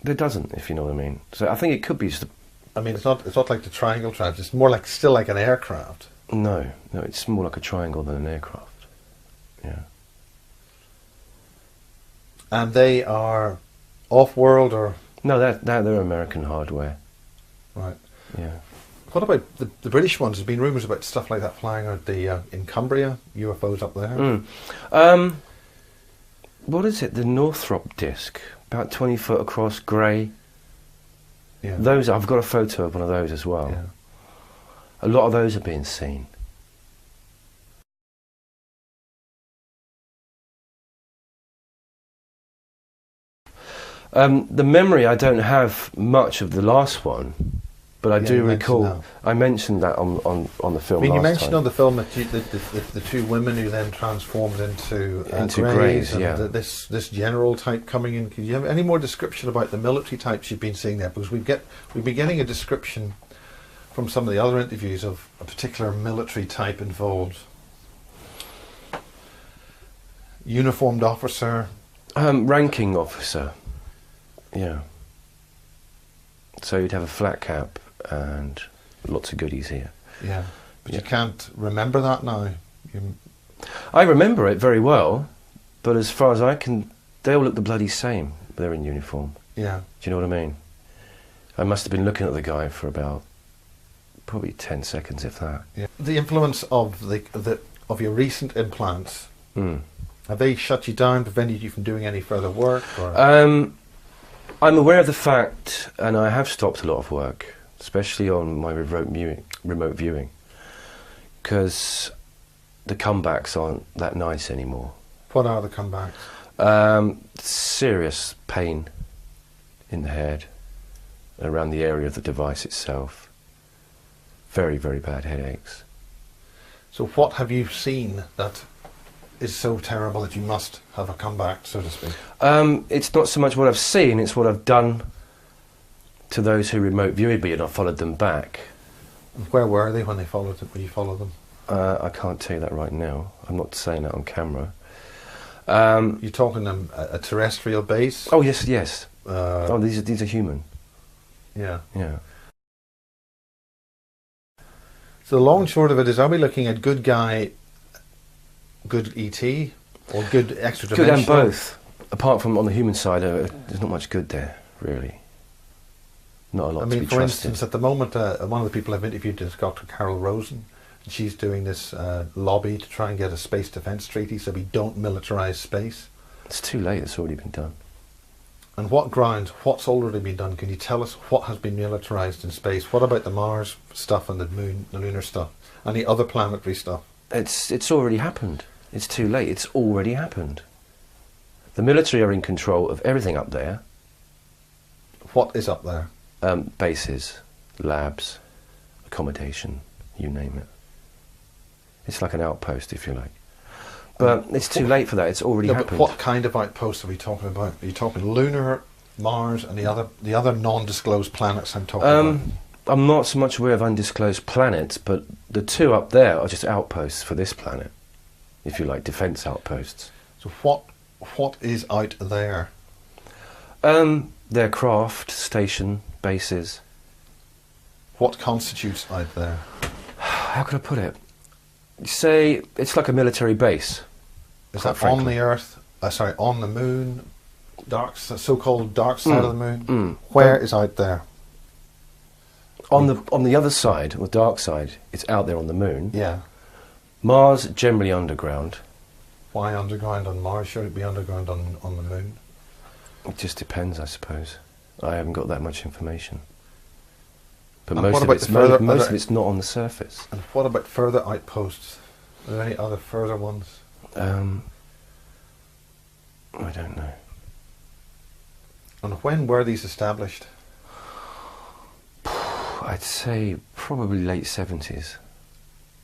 there doesn't, if you know what I mean. So I think it could be just a I mean, it's not like the triangle tribes. It's more like still like an aircraft. No, it's more like a triangle than an aircraft. Yeah. And they are off-world or... No, they're American hardware. Right. Yeah. What about the British ones? There's been rumours about stuff like that flying out in Cumbria, UFOs up there. What is it? The Northrop disc, about 20 foot across, grey. Yeah. Those, I've got a photo of one of those as well. Yeah. A lot of those are being seen. The memory, I don't have much of the last one, but I do recall. I mentioned that on the film. I mean, you last mentioned time. on the film that the two women who then transformed into greys, and yeah. this general type coming in. Can you have any more description about the military types you've been seeing there? Because we've been getting a description from some of the other interviews of a particular military type involved. Uniformed officer. Ranking officer. Yeah. So you'd have a flat cap and lots of goodies here. Yeah. But Yeah. you can't remember that now. I remember it very well, but as far as I can, they all look the bloody same. They're in uniform. Yeah. Do you know what I mean? I must have been looking at the guy for about probably 10 seconds, if that. Yeah. The influence of of your recent implants, have they shut you down, prevented you from doing any further work? Or? I'm aware of the fact, and I have stopped a lot of work, especially on my remote viewing, because the comebacks aren't that nice anymore. What are the comebacks? Serious pain in the head, around the area of the device itself. Very, very bad headaches. So what have you seen that is so terrible that you must have a comeback, so to speak? It's not so much what I've seen, it's what I've done to those who remote viewed me, and I followed them back. And where were they when you followed them? I can't tell you that right now. I'm not saying that on camera. You're talking a terrestrial base? Oh yes. These are human. Yeah. Yeah. So the long and short of it is, are we looking at good guy, good ET, or good extra Good dimensional? and both. Apart from on the human side, there's not much good there, really. Not a lot I to mean, be for trusted. instance, at the moment, one of the people I've interviewed is Dr. Carol Rosen, and she's doing this lobby to try and get a space defence treaty so we don't militarise space. It's too late, it's already been done. And what grounds, what's already been done? Can you tell us what has been militarised in space? What about the Mars stuff and the Moon, the lunar stuff, and the other planetary stuff? It's already happened. It's too late, it's already happened. The military are in control of everything up there. What is up there? Bases, labs, accommodation, you name it. It's like an outpost, if you like. But it's too late for that, it's already But happened. what kind of outposts are we talking about? Are you talking lunar, Mars, and the other non-disclosed planets I'm talking about? I'm not so much aware of undisclosed planets, but the two up there are just outposts for this planet, if you like, defence outposts. So what is out there? They're craft, station, bases. What constitutes out there? How could I put it? Say, it's like a military base. Is quite that frankly. on the Earth? On the Moon? So-called dark side of the Moon? Mm. Where is out there? On the other side, or the dark side, it's out there on the Moon. Yeah. Mars, generally underground. Why underground on Mars? Should it be underground on the Moon? It just depends, I suppose. I haven't got that much information. But And most what of about it's the further- most of it's not on the surface. And what about further outposts? Are there any other further ones? I don't know. And when were these established? I'd say probably late 70s.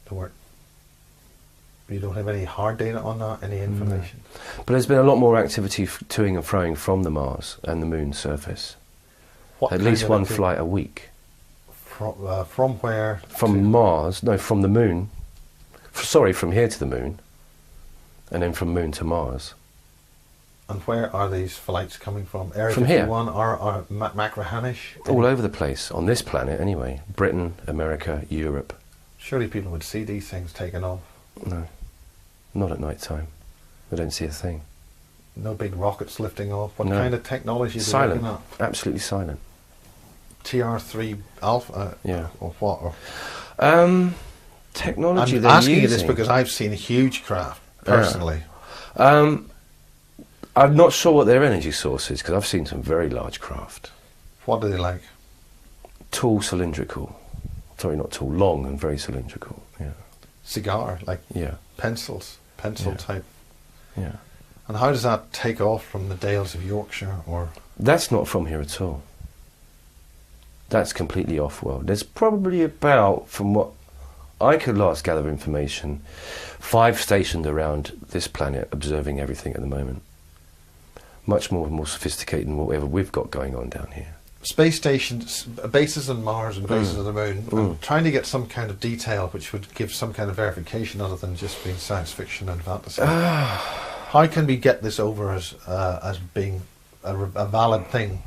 To work? You don't have any hard data on that? Any information? But there's been a lot more activity toing and froing from the Mars and the Moon surface. What At kind least of one activity? flight a week. From where? From Mars, no, from the Moon. From here to the Moon. And then from Moon to Mars. And where are these flights coming from? Area From here. 51 or Macrahanish? All over the place, on this planet anyway. Britain, America, Europe. Surely people would see these things taken off. No, not at night time. They don't see a thing. No big rockets lifting off. What No. kind of technology are they Silent, looking at? absolutely silent. TR3 Alpha? Yeah. Or what? Or Technology I'm they're asking you using. this because I've seen a huge craft, personally. I'm not sure what their energy source is, because I've seen some very large craft. What are they like? Tall, cylindrical. Sorry, not tall, long and very cylindrical. Yeah. Cigar, like Yeah. pencil Yeah. type. Yeah. And how does that take off from the Dales of Yorkshire? Or That's not from here at all. That's completely off-world. There's probably about, from what I could last gather information, 5 stationed around this planet observing everything at the moment. Much more sophisticated than whatever we've got going on down here. space stations, bases on Mars and bases on the Moon, I'm trying to get some kind of detail which would give some kind of verification other than just being science fiction and fantasy. How can we get this over as being a valid thing?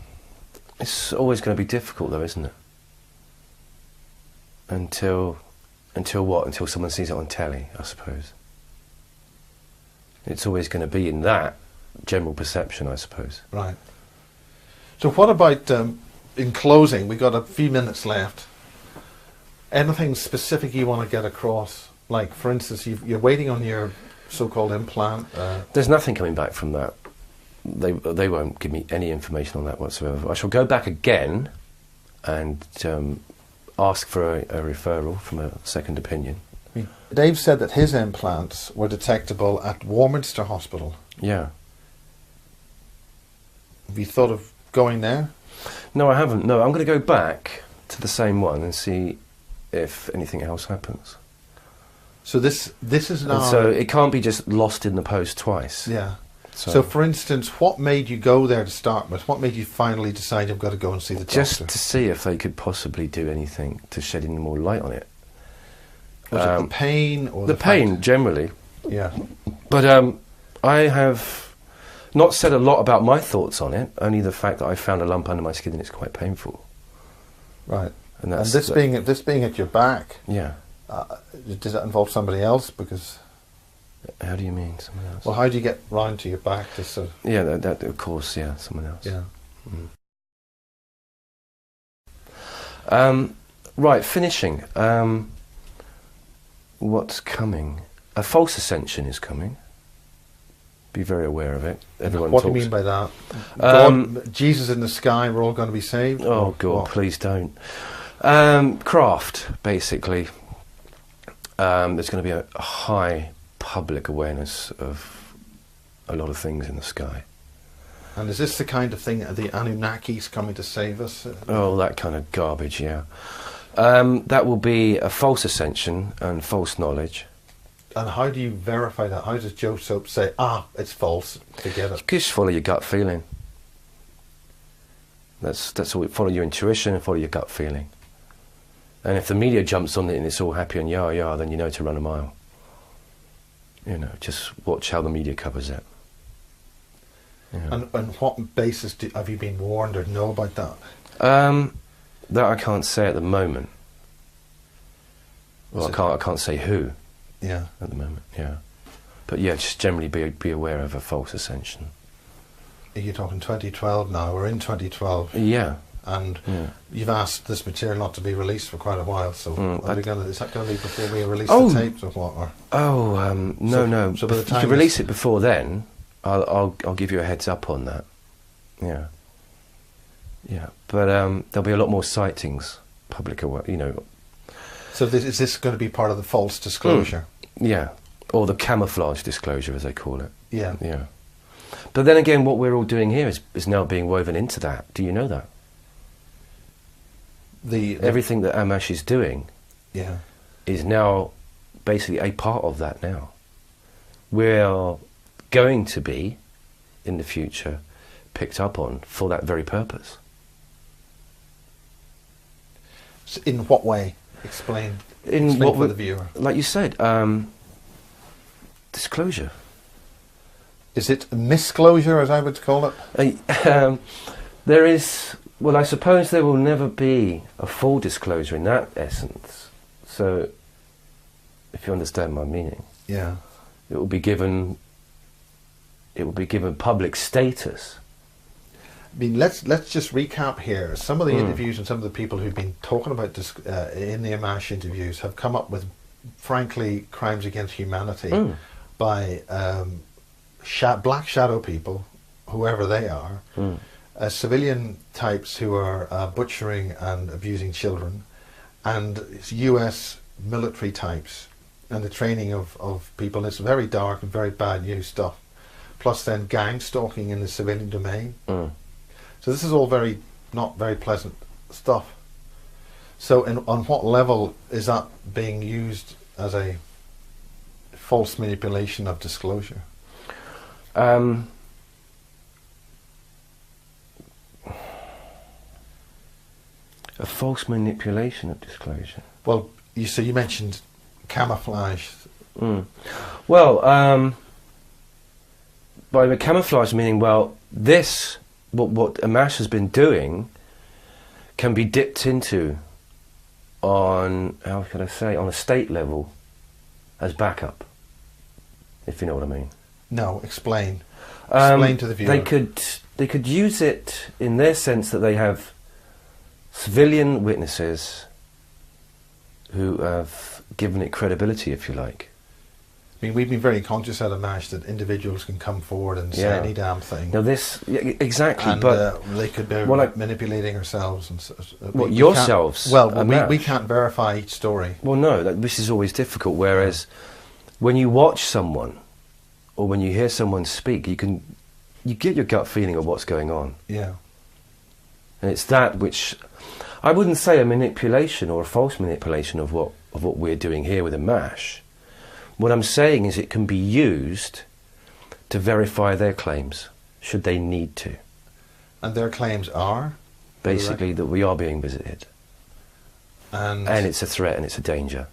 It's always going to be difficult, though, isn't it? Until what? Until someone sees it on telly, I suppose. It's always going to be in that general perception, I suppose. Right. So what about, in closing, we've got a few minutes left, anything specific you want to get across? Like, for instance, you're waiting on your so-called implant. There's nothing coming back from that. They won't give me any information on that whatsoever. I shall go back again and ask for a referral from a second opinion. Dave said that his implants were detectable at Warminster Hospital. Yeah. Have you thought of going there? No, I haven't. No, I'm going to go back to the same one and see if anything else happens. So this is now... And so it can't be just lost in the post twice. Yeah. So for instance, what made you go there to start with? What made you finally decide you've got to go and see the doctor? Just to see if they could possibly do anything to shed any more light on it. Was it the pain or the pain, generally. Yeah. But I have not said a lot about my thoughts on it, only the fact that I found a lump under my skin and it's quite painful. Right. And this being at your back, yeah. Does that involve somebody else? Because... How do you mean, someone else? Well, how do you get round to your back to sort of... Yeah, that of course, yeah, someone else. Yeah. Right, finishing. What's coming? A false ascension is coming. Be very aware of it. Everyone what talks. do you mean by that? God, Jesus in the sky, we're all going to be saved? Oh, God, what? please don't. Craft, basically. There's going to be a high public awareness of a lot of things in the sky. And is this the kind of thing, the Anunnakis coming to save us? Oh, that kind of garbage, yeah. That will be a false ascension and false knowledge. And how do you verify that? How does Joe Soap say, it's false, to get it? Just follow your gut feeling. That's all. Follow your intuition and follow your gut feeling. And if the media jumps on it and it's all happy and yah, then you know to run a mile. You know, just watch how the media covers it. Yeah. And what basis have you been warned or know about that? That I can't say at the moment. Well, I can't say who. Yeah. At the moment, yeah. But yeah, just generally be aware of a false ascension. Are you talking 2012 now? We're in 2012. Yeah. And you've asked this material not to be released for quite a while, so is that going to be before we release the tapes or what? Or? No. So by the if time you can release it before then, I'll give you a heads up on that. Yeah. Yeah, but there'll be a lot more sightings, public aware, you know. So is this going to be part of the false disclosure? Yeah, or the camouflage disclosure, as they call it. Yeah. Yeah. But then again, what we're all doing here is now being woven into that. Do you know that? Everything that Ahmash is doing is now basically a part of that now. We're going to be, in the future, picked up on for that very purpose. In what way? Explain For the viewer. Like you said, disclosure. Is it misclosure, as I would call it? There is, well, I suppose there will never be a full disclosure in that essence. So, if you understand my meaning, Yeah. it will be given public status. I mean, let's just recap here. Some of the interviews and some of the people who've been talking about this in the Ammach interviews have come up with, frankly, crimes against humanity by black shadow people, whoever they are, civilian types who are butchering and abusing children, and US military types, and the training of people. It's very dark and very bad news stuff. Plus then gang stalking in the civilian domain. So this is all not very pleasant stuff. So on what level is that being used as a false manipulation of disclosure? A false manipulation of disclosure. Well, you mentioned camouflage. Well, by the camouflage meaning, well, what Ahmash has been doing can be dipped into on, how can I say, on a state level as backup, if you know what I mean. No, explain. Explain to the viewer. They could use it in their sense that they have civilian witnesses who have given it credibility, if you like. I mean, we've been very conscious at Ammach that individuals can come forward and say any damn thing. Now exactly, and, but they could be manipulating ourselves and yourselves. We can't verify each story. Well, no, this is always difficult. Whereas when you watch someone or when you hear someone speak, you get your gut feeling of what's going on. Yeah, and it's that which I wouldn't say a manipulation or a false manipulation of what we're doing here with Ammach. What I'm saying is it can be used to verify their claims, should they need to. And their claims are? Basically that we are being visited. And it's a threat and it's a danger.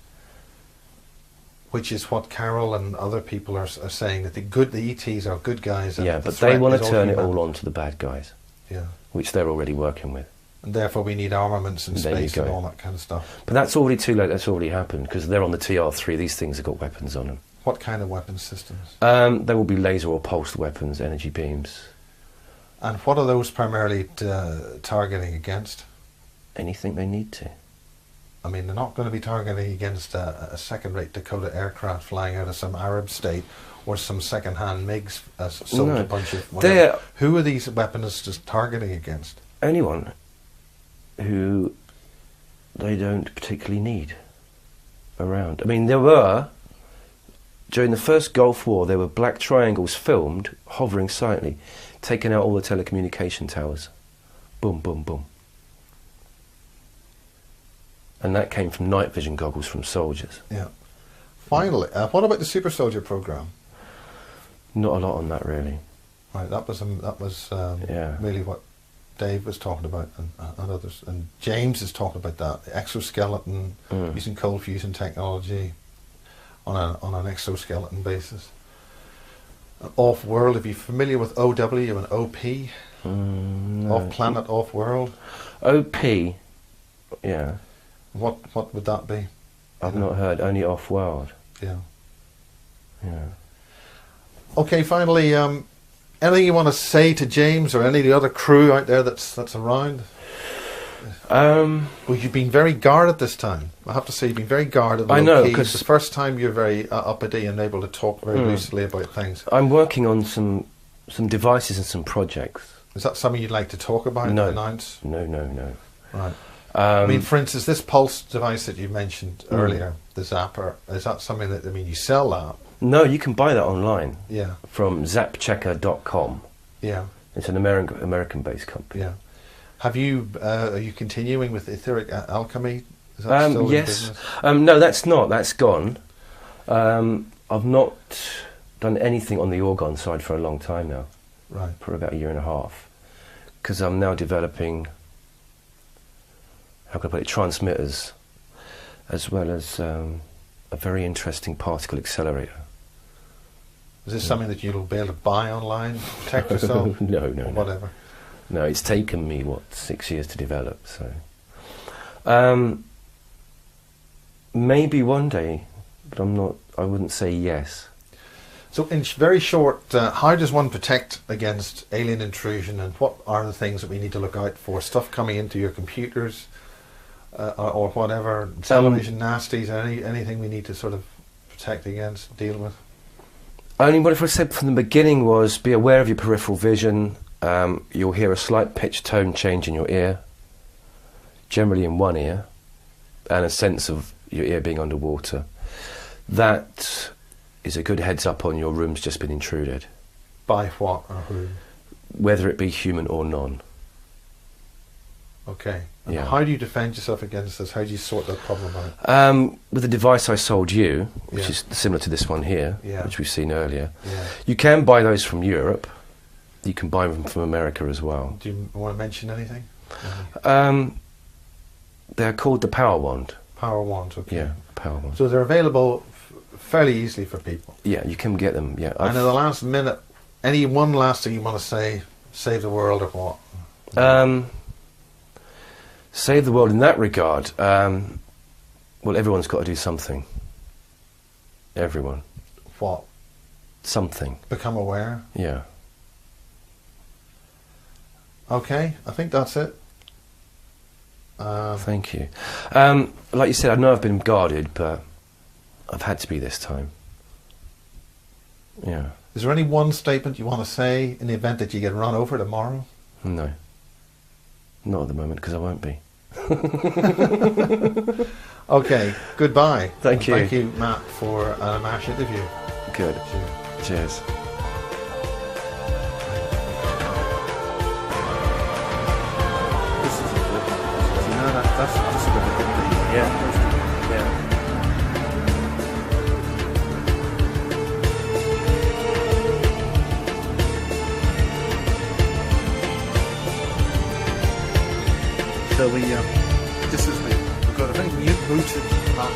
Which is what Carol and other people are saying, that the ETs are good guys. And but they want to turn it all on to the bad guys. Yeah. Which they're already working with. And therefore we need armaments and space and all that kind of stuff. But that's already too late, that's already happened, because they're on the TR3, these things have got weapons on them. What kind of weapon systems? They will be laser or pulsed weapons, energy beams. And what are those primarily targeting against? Anything they need to. I mean, they're not going to be targeting against a second-rate Dakota aircraft flying out of some Arab state or some second-hand MiGs sold a bunch of whatever. Who are these weapons just targeting against? Anyone who they don't particularly need around. I mean, during the first Gulf War, there were black triangles filmed, hovering silently, taking out all the telecommunication towers. Boom, boom, boom. And that came from night vision goggles from soldiers. Yeah. Finally, what about the Super Soldier program? Not a lot on that, really. Right, that was really what Dave was talking about, and others, and James is talking about that, the exoskeleton, using cold fusion technology on an exoskeleton basis. Off-world, if you're familiar with OW and OP, no. off-planet, off-world. OP, yeah. What would that be? I've not heard, only off-world. Yeah. Yeah. Okay, finally, anything you want to say to James or any of the other crew out there that's around? Well, you've been very guarded this time. I have to say, you've been very guarded. I know, because the first time you're very uppity and able to talk very loosely about things. I'm working on some devices and some projects. Is that something you'd like to talk about and announce? No. Right. I mean, for instance, this Pulse device that you mentioned earlier, the Zapper, is that something that, you sell that? No, you can buy that online. Yeah. From zapchecker.com. Yeah. It's an American-based company. Yeah. Have you? Are you continuing with etheric alchemy? Is that still in business? No, that's not. That's gone. I've not done anything on the orgon side for a long time now. Right. For about a year and a half, because I'm now developing, how can I put it, transmitters, as well as a very interesting particle accelerator. Is this something that you'll be able to buy online, protect yourself? No, or whatever. No, it's taken me 6 years to develop. So maybe one day, but I wouldn't say yes. So in very short, how does one protect against alien intrusion, and what are the things that we need to look out for? Stuff coming into your computers or whatever, television nasties, anything we need to sort of protect against, deal with? Only what I said from the beginning was be aware of your peripheral vision. You'll hear a slight pitch tone change in your ear, generally in one ear, and a sense of your ear being underwater. That is a good heads up on your room's just been intruded. By what or who? Whether it be human or non. Okay. And Yeah. how do you defend yourself against this? How do you sort that problem out? With the device I sold you, which Yeah. is similar to this one here, Yeah. which we've seen earlier, Yeah. you can buy those from Europe. You can buy them from America as well. Do you want to mention anything? They're called the Power Wand. Power wands, okay. Yeah, Power Wand. So they're available fairly easily for people. Yeah, you can get them. Yeah, And in the last minute, any one last thing you want to say, save the world or what? Save the world in that regard. Well, everyone's got to do something. Everyone. What? Something. Become aware? Yeah. Okay, I think that's it. Thank you. Like you said, I know I've been guarded, but I've had to be this time. Yeah. Is there any one statement you want to say in the event that you get run over tomorrow? No. Not at the moment, because I won't be. Okay, goodbye. Thank you. Thank you, Matt, for an Ahmash interview. Good. Cheers. Cheers. This is good. You know, that's just a bit of a good thing. Yeah. Yeah. So we've got a very rooted Matt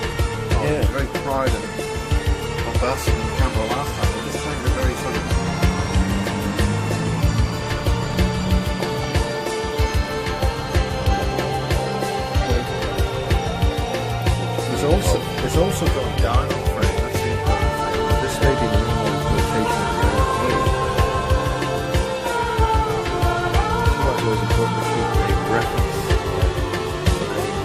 Todd. Yeah. Very proud of us and Campbell last time, but this time we're very sort of It's also going down, I'm afraid. That's the important thing. This may be the normal rotation of the Earth. So that's always important to keep a reference.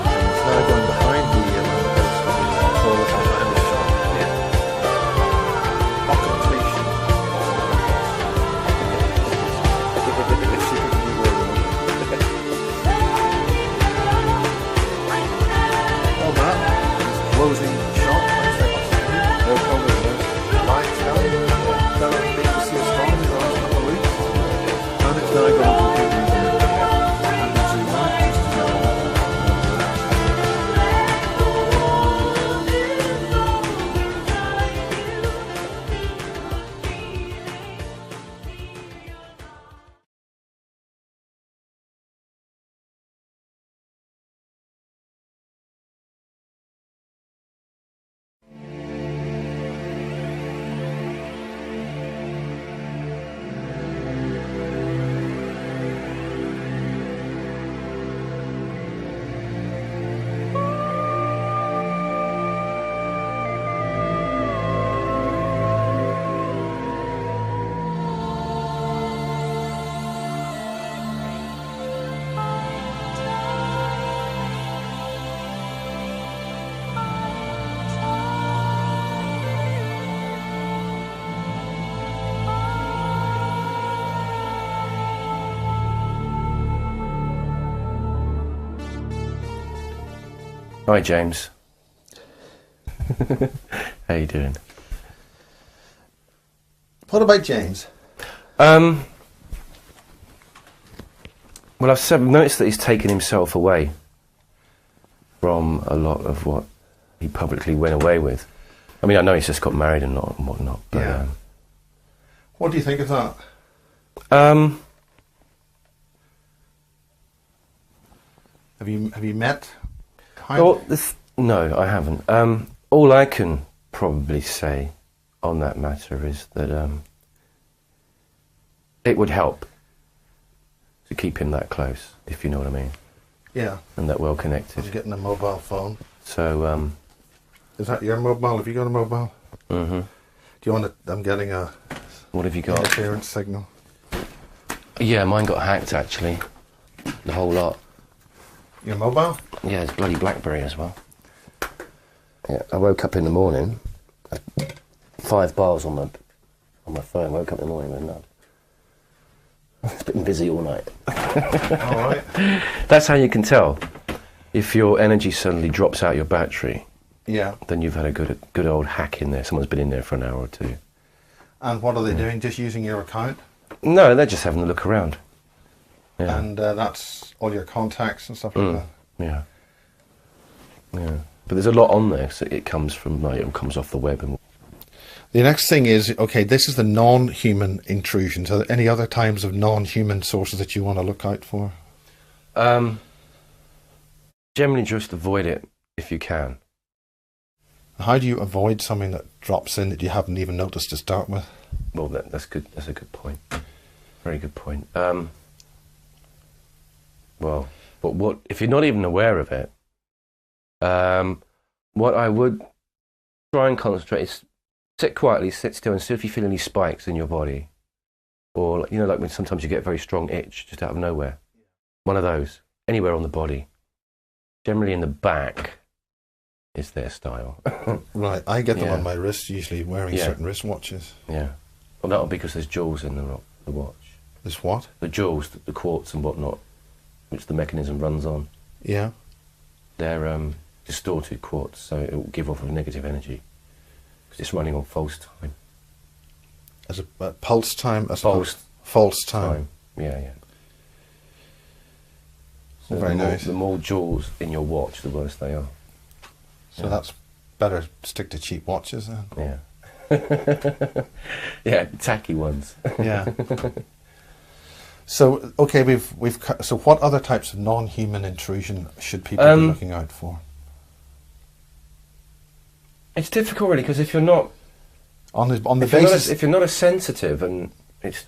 And it's now going behind the lamppost of the tallest outlandish shot. Occultation. If she could be where we want. Oh, Matt. Closing shot. No problem. Lights out. Don't need to see a storm in the last couple of weeks. And it's now going completely zero. And the zoom out just to Hi, James. How you doing? What about James? Well, I've noticed that he's taken himself away from a lot of what he publicly went away with. I mean, I know he's just got married and whatnot, but Yeah. What do you think of that? Have you met? Well, no, I haven't. All I can probably say on that matter is that it would help to keep him that close, if you know what I mean, Yeah. and that well connected. He's getting a mobile phone. So, Is that your mobile? Have you got a mobile? mhm. Do you want to... I'm getting a What have you got? interference signal. Yeah, mine got hacked actually, the whole lot. Your mobile? Yeah, it's bloody BlackBerry as well. Yeah, I woke up in the morning, 5 bars on my phone. Woke up in the morning with none. It's been busy all night. All right. That's how you can tell if your energy suddenly drops out your battery. Yeah. Then you've had a good old hack in there. Someone's been in there for an hour or two. And what are they doing? Just using your account? No, they're just having a look around. Yeah. And that's all your contacts and stuff like that? Yeah. Yeah. But there's a lot on there, so it comes from, like, it comes off the web. And The next thing is, okay, this is the non-human intrusions. Are there any other types of non-human sources that you want to look out for? Generally just avoid it if you can. How do you avoid something that drops in that you haven't even noticed to start with? Well, that's good. That's a good point. Very good point. Well, but what if you're not even aware of it? What I would try and concentrate is sit quietly, sit still, and see if you feel any spikes in your body, or you know, like when sometimes you get a very strong itch just out of nowhere. One of those, anywhere on the body, generally in the back, is their style. Right, I get them Yeah. on my wrists, usually wearing Yeah. certain wristwatches. Yeah. Well, that'll be because there's jewels in the watch. This what? The jewels, the quartz and whatnot, which the mechanism runs on. Yeah. They're distorted quartz, so it will give off a negative energy because it's running on false time. As a pulse time? As False false time. Yeah, yeah. So Very nice. The more jewels in your watch, the worse they are. So that's better stick to cheap watches then. Yeah. Yeah, tacky ones. Yeah. So okay, so what other types of non-human intrusion should people be looking out for? It's difficult, really, because if you're not On the if you're not basis, if you're not as sensitive, and it's,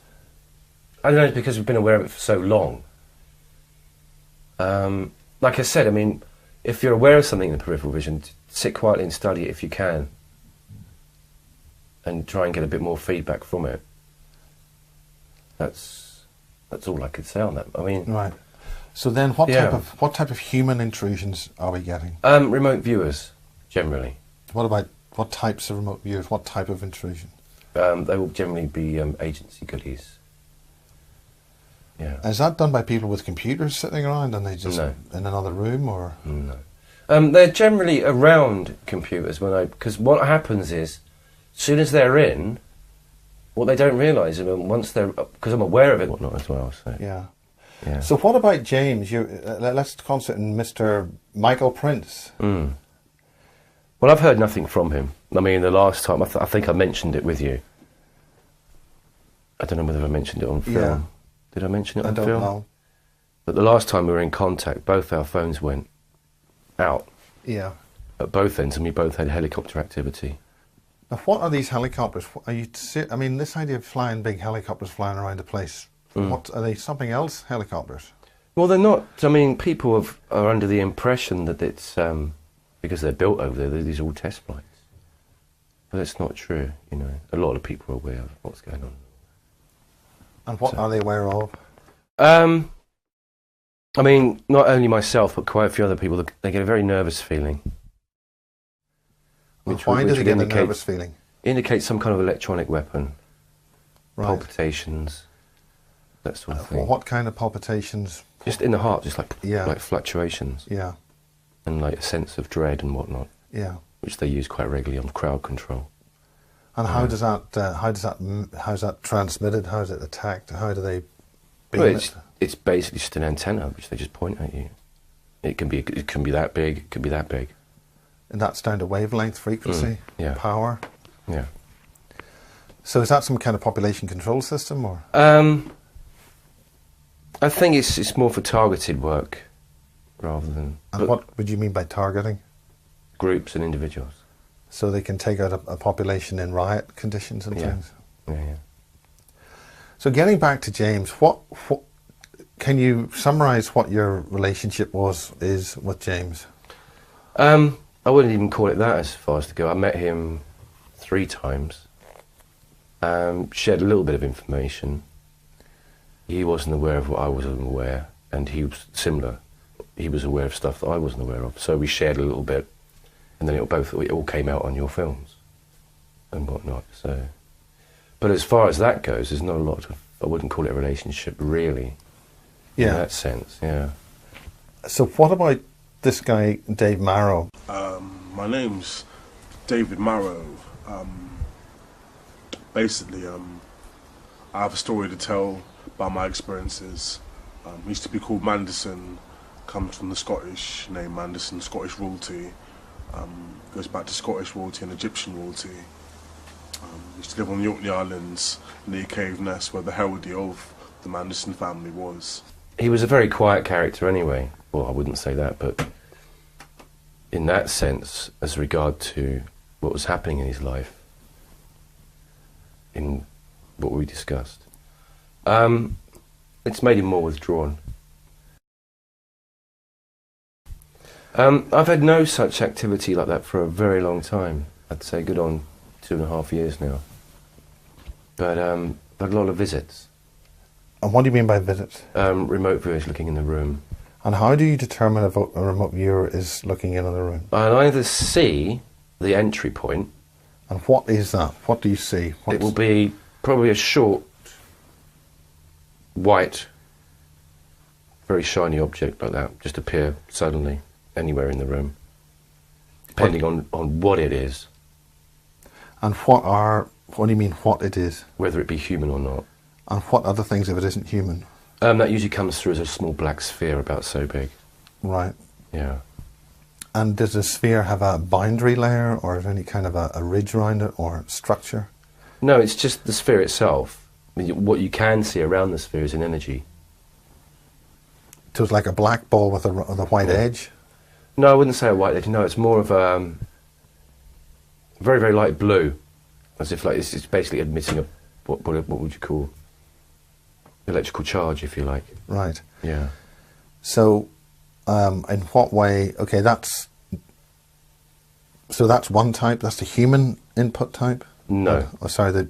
I don't know, it's because we've been aware of it for so long. Like I said, I mean, if you're aware of something in the peripheral vision, sit quietly and study it if you can, and try and get a bit more feedback from it. That's all I could say on that. I mean, right. So then, what Yeah. type of human intrusions are we getting? remote viewers generally. What types of remote viewers? What type of intrusion? They will generally be agency goodies. Yeah. Is that done by people with computers sitting around and they just No. in another room, or? No. They're generally around computers because what happens is, as soon as they're in, what they don't realise is once they're, because I'm aware of it, whatnot as well. So Yeah. yeah. So what about James? Let's concentrate on Mr. Michael Prince. Well, I've heard nothing from him. I mean, the last time I think I mentioned it with you. I don't know whether I mentioned it on film. Yeah. Did I mention it I on don't film? know. But the last time we were in contact, both our phones went out Yeah. at both ends, and we both had helicopter activity. Now, what are these helicopters? I mean, this idea of flying big helicopters flying around the place. What are they? Something else? Helicopters? Well, they're not. I mean, people are under the impression that it's because they're built over there. These are all test flights, but that's not true. You know, a lot of people are aware of what's going on. And what are they aware of? I mean, not only myself, but quite a few other people. They get a very nervous feeling. Why do they get a nervous feeling? Indicates some kind of electronic weapon, Right. palpitations, that sort of thing. Well, what kind of palpitations? Just in the heart, just like Yeah. like fluctuations, Yeah. and like a sense of dread and whatnot, Yeah. which they use quite regularly on crowd control. And how's that transmitted? How is it attacked? How do they beam Well, it? it's basically just an antenna which they just point at you. It can be that big. It can be that big. And that's down to wavelength, frequency, yeah. power. Yeah. So is that some kind of population control system, or? I think it's more for targeted work rather than And what would you mean by targeting? groups and individuals. So they can take out a population in riot conditions and Yeah. things. Yeah. So getting back to James, what can you summarise what your relationship is with James? I wouldn't even call it that as far as to go. I met him 3 times. Shared a little bit of information. He wasn't aware of what I wasn't aware, and he was similar. He was aware of stuff that I wasn't aware of. So we shared a little bit, and then it all came out on your films and whatnot. So, but as far as that goes, there's not a lot of. I wouldn't call it a relationship, really. Yeah. In that sense, yeah. So what about this guy, Dave Marrow? My name's David Marrow. Basically, I have a story to tell about my experiences. He used to be called Manderson, comes from the Scottish name Manderson, Scottish royalty. Goes back to Scottish royalty and Egyptian royalty. Used to live on the Orkney Islands near Caveness, where the heraldry of the Manderson family was. He was a very quiet character anyway. Well, I wouldn't say that, but in that sense, as regard to what was happening in his life, in what we discussed, it's made him more withdrawn. I've had no such activity like that for a very long time. I'd say good on 2.5 years now. But a lot of visits. And what do you mean by visits? Remote viewers looking in the room. And how do you determine if a remote viewer is looking in on the room? I'll either see the entry point. And what is that? What do you see? It will be probably a short, white, very shiny object like that, just appear suddenly anywhere in the room, depending on what it is. And what do you mean what it is? Whether it be human or not. And what other things if it isn't human? That usually comes through as a small black sphere about so big. Right. Yeah. And does the sphere have a boundary layer or any kind of a ridge around it or structure? No, it's just the sphere itself. I mean, what you can see around the sphere is an energy. So it's like a black ball with a white edge? No, I wouldn't say a white edge. No, it's more of a very, very light blue, as if like it's basically emitting a what would you call electrical charge, if you like. Right. Yeah. So, in what way? Okay, that's one type. That's the human input type. No. Oh, sorry.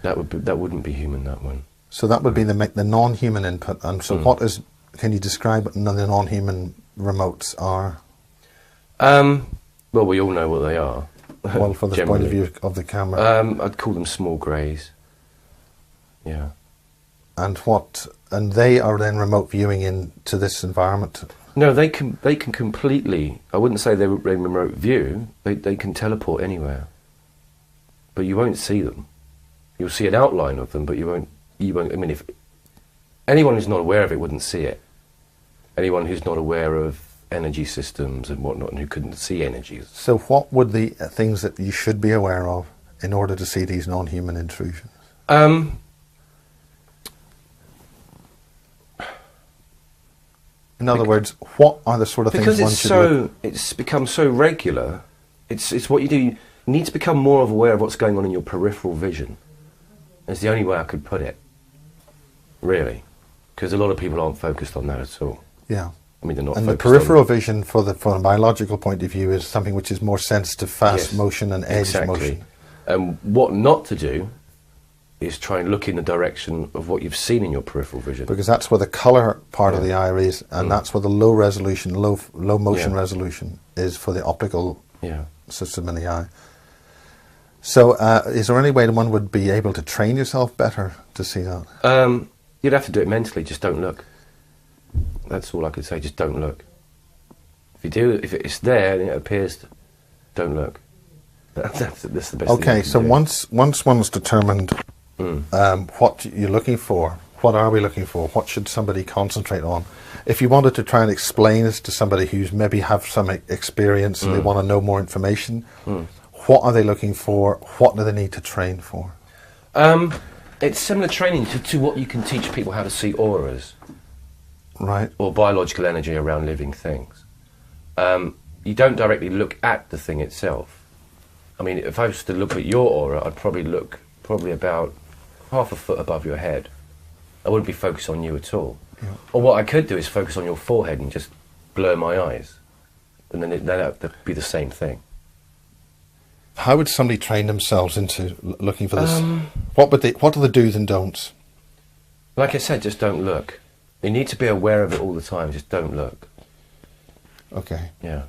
That wouldn't be human. That one. So that would be the non-human input. And so, what is? Can you describe what the non-human remotes are? Well, we all know what they are. Well, from the point of view of the camera. I'd call them small greys. Yeah. And they are then remote viewing into this environment? No, they can completely, I wouldn't say they remote view, they can teleport anywhere. But you won't see them. You'll see an outline of them, but you won't, I mean, if anyone who's not aware of it wouldn't see it. Anyone who's not aware of energy systems and whatnot and who couldn't see energies. So what would the things that you should be aware of in order to see these non-human intrusions? In other words, what are the sort of things one should look? It's become so regular. It's what you do. You need to become more aware of what's going on in your peripheral vision. That's the only way I could put it. Really, because a lot of people aren't focused on that at all. Yeah. I mean, they're not. And the peripheral vision, from a biological point of view, is something which is more sensitive, fast motion and edge motion. And what not to do is try and look in the direction of what you've seen in your peripheral vision. Because that's where the colour part of the eye is, and that's where the low resolution, low motion resolution is for the optical system in the eye. So is there any way that one would be able to train yourself better to see that? You'd have to do it mentally, just don't look. That's all I could say, just don't look. If you do, if it's there and it appears, don't look. That's the best thing. Okay, so once one's determined what you're looking for, what are we looking for, what should somebody concentrate on? If you wanted to try and explain this to somebody who's maybe have some experience and they want to know more information, what are they looking for? What do they need to train for? It's similar training to what you can teach people how to see auras. Right. Or biological energy around living things. You don't directly look at the thing itself. I mean, if I was to look at your aura, I'd probably look about half a foot above your head. I wouldn't be focused on you at all. Yeah. Or what I could do is focus on your forehead and just blur my eyes. And then that would be the same thing. How would somebody train themselves into looking for this? What are the do's and don'ts? Like I said, just don't look. You need to be aware of it all the time, just don't look. Okay. Yeah.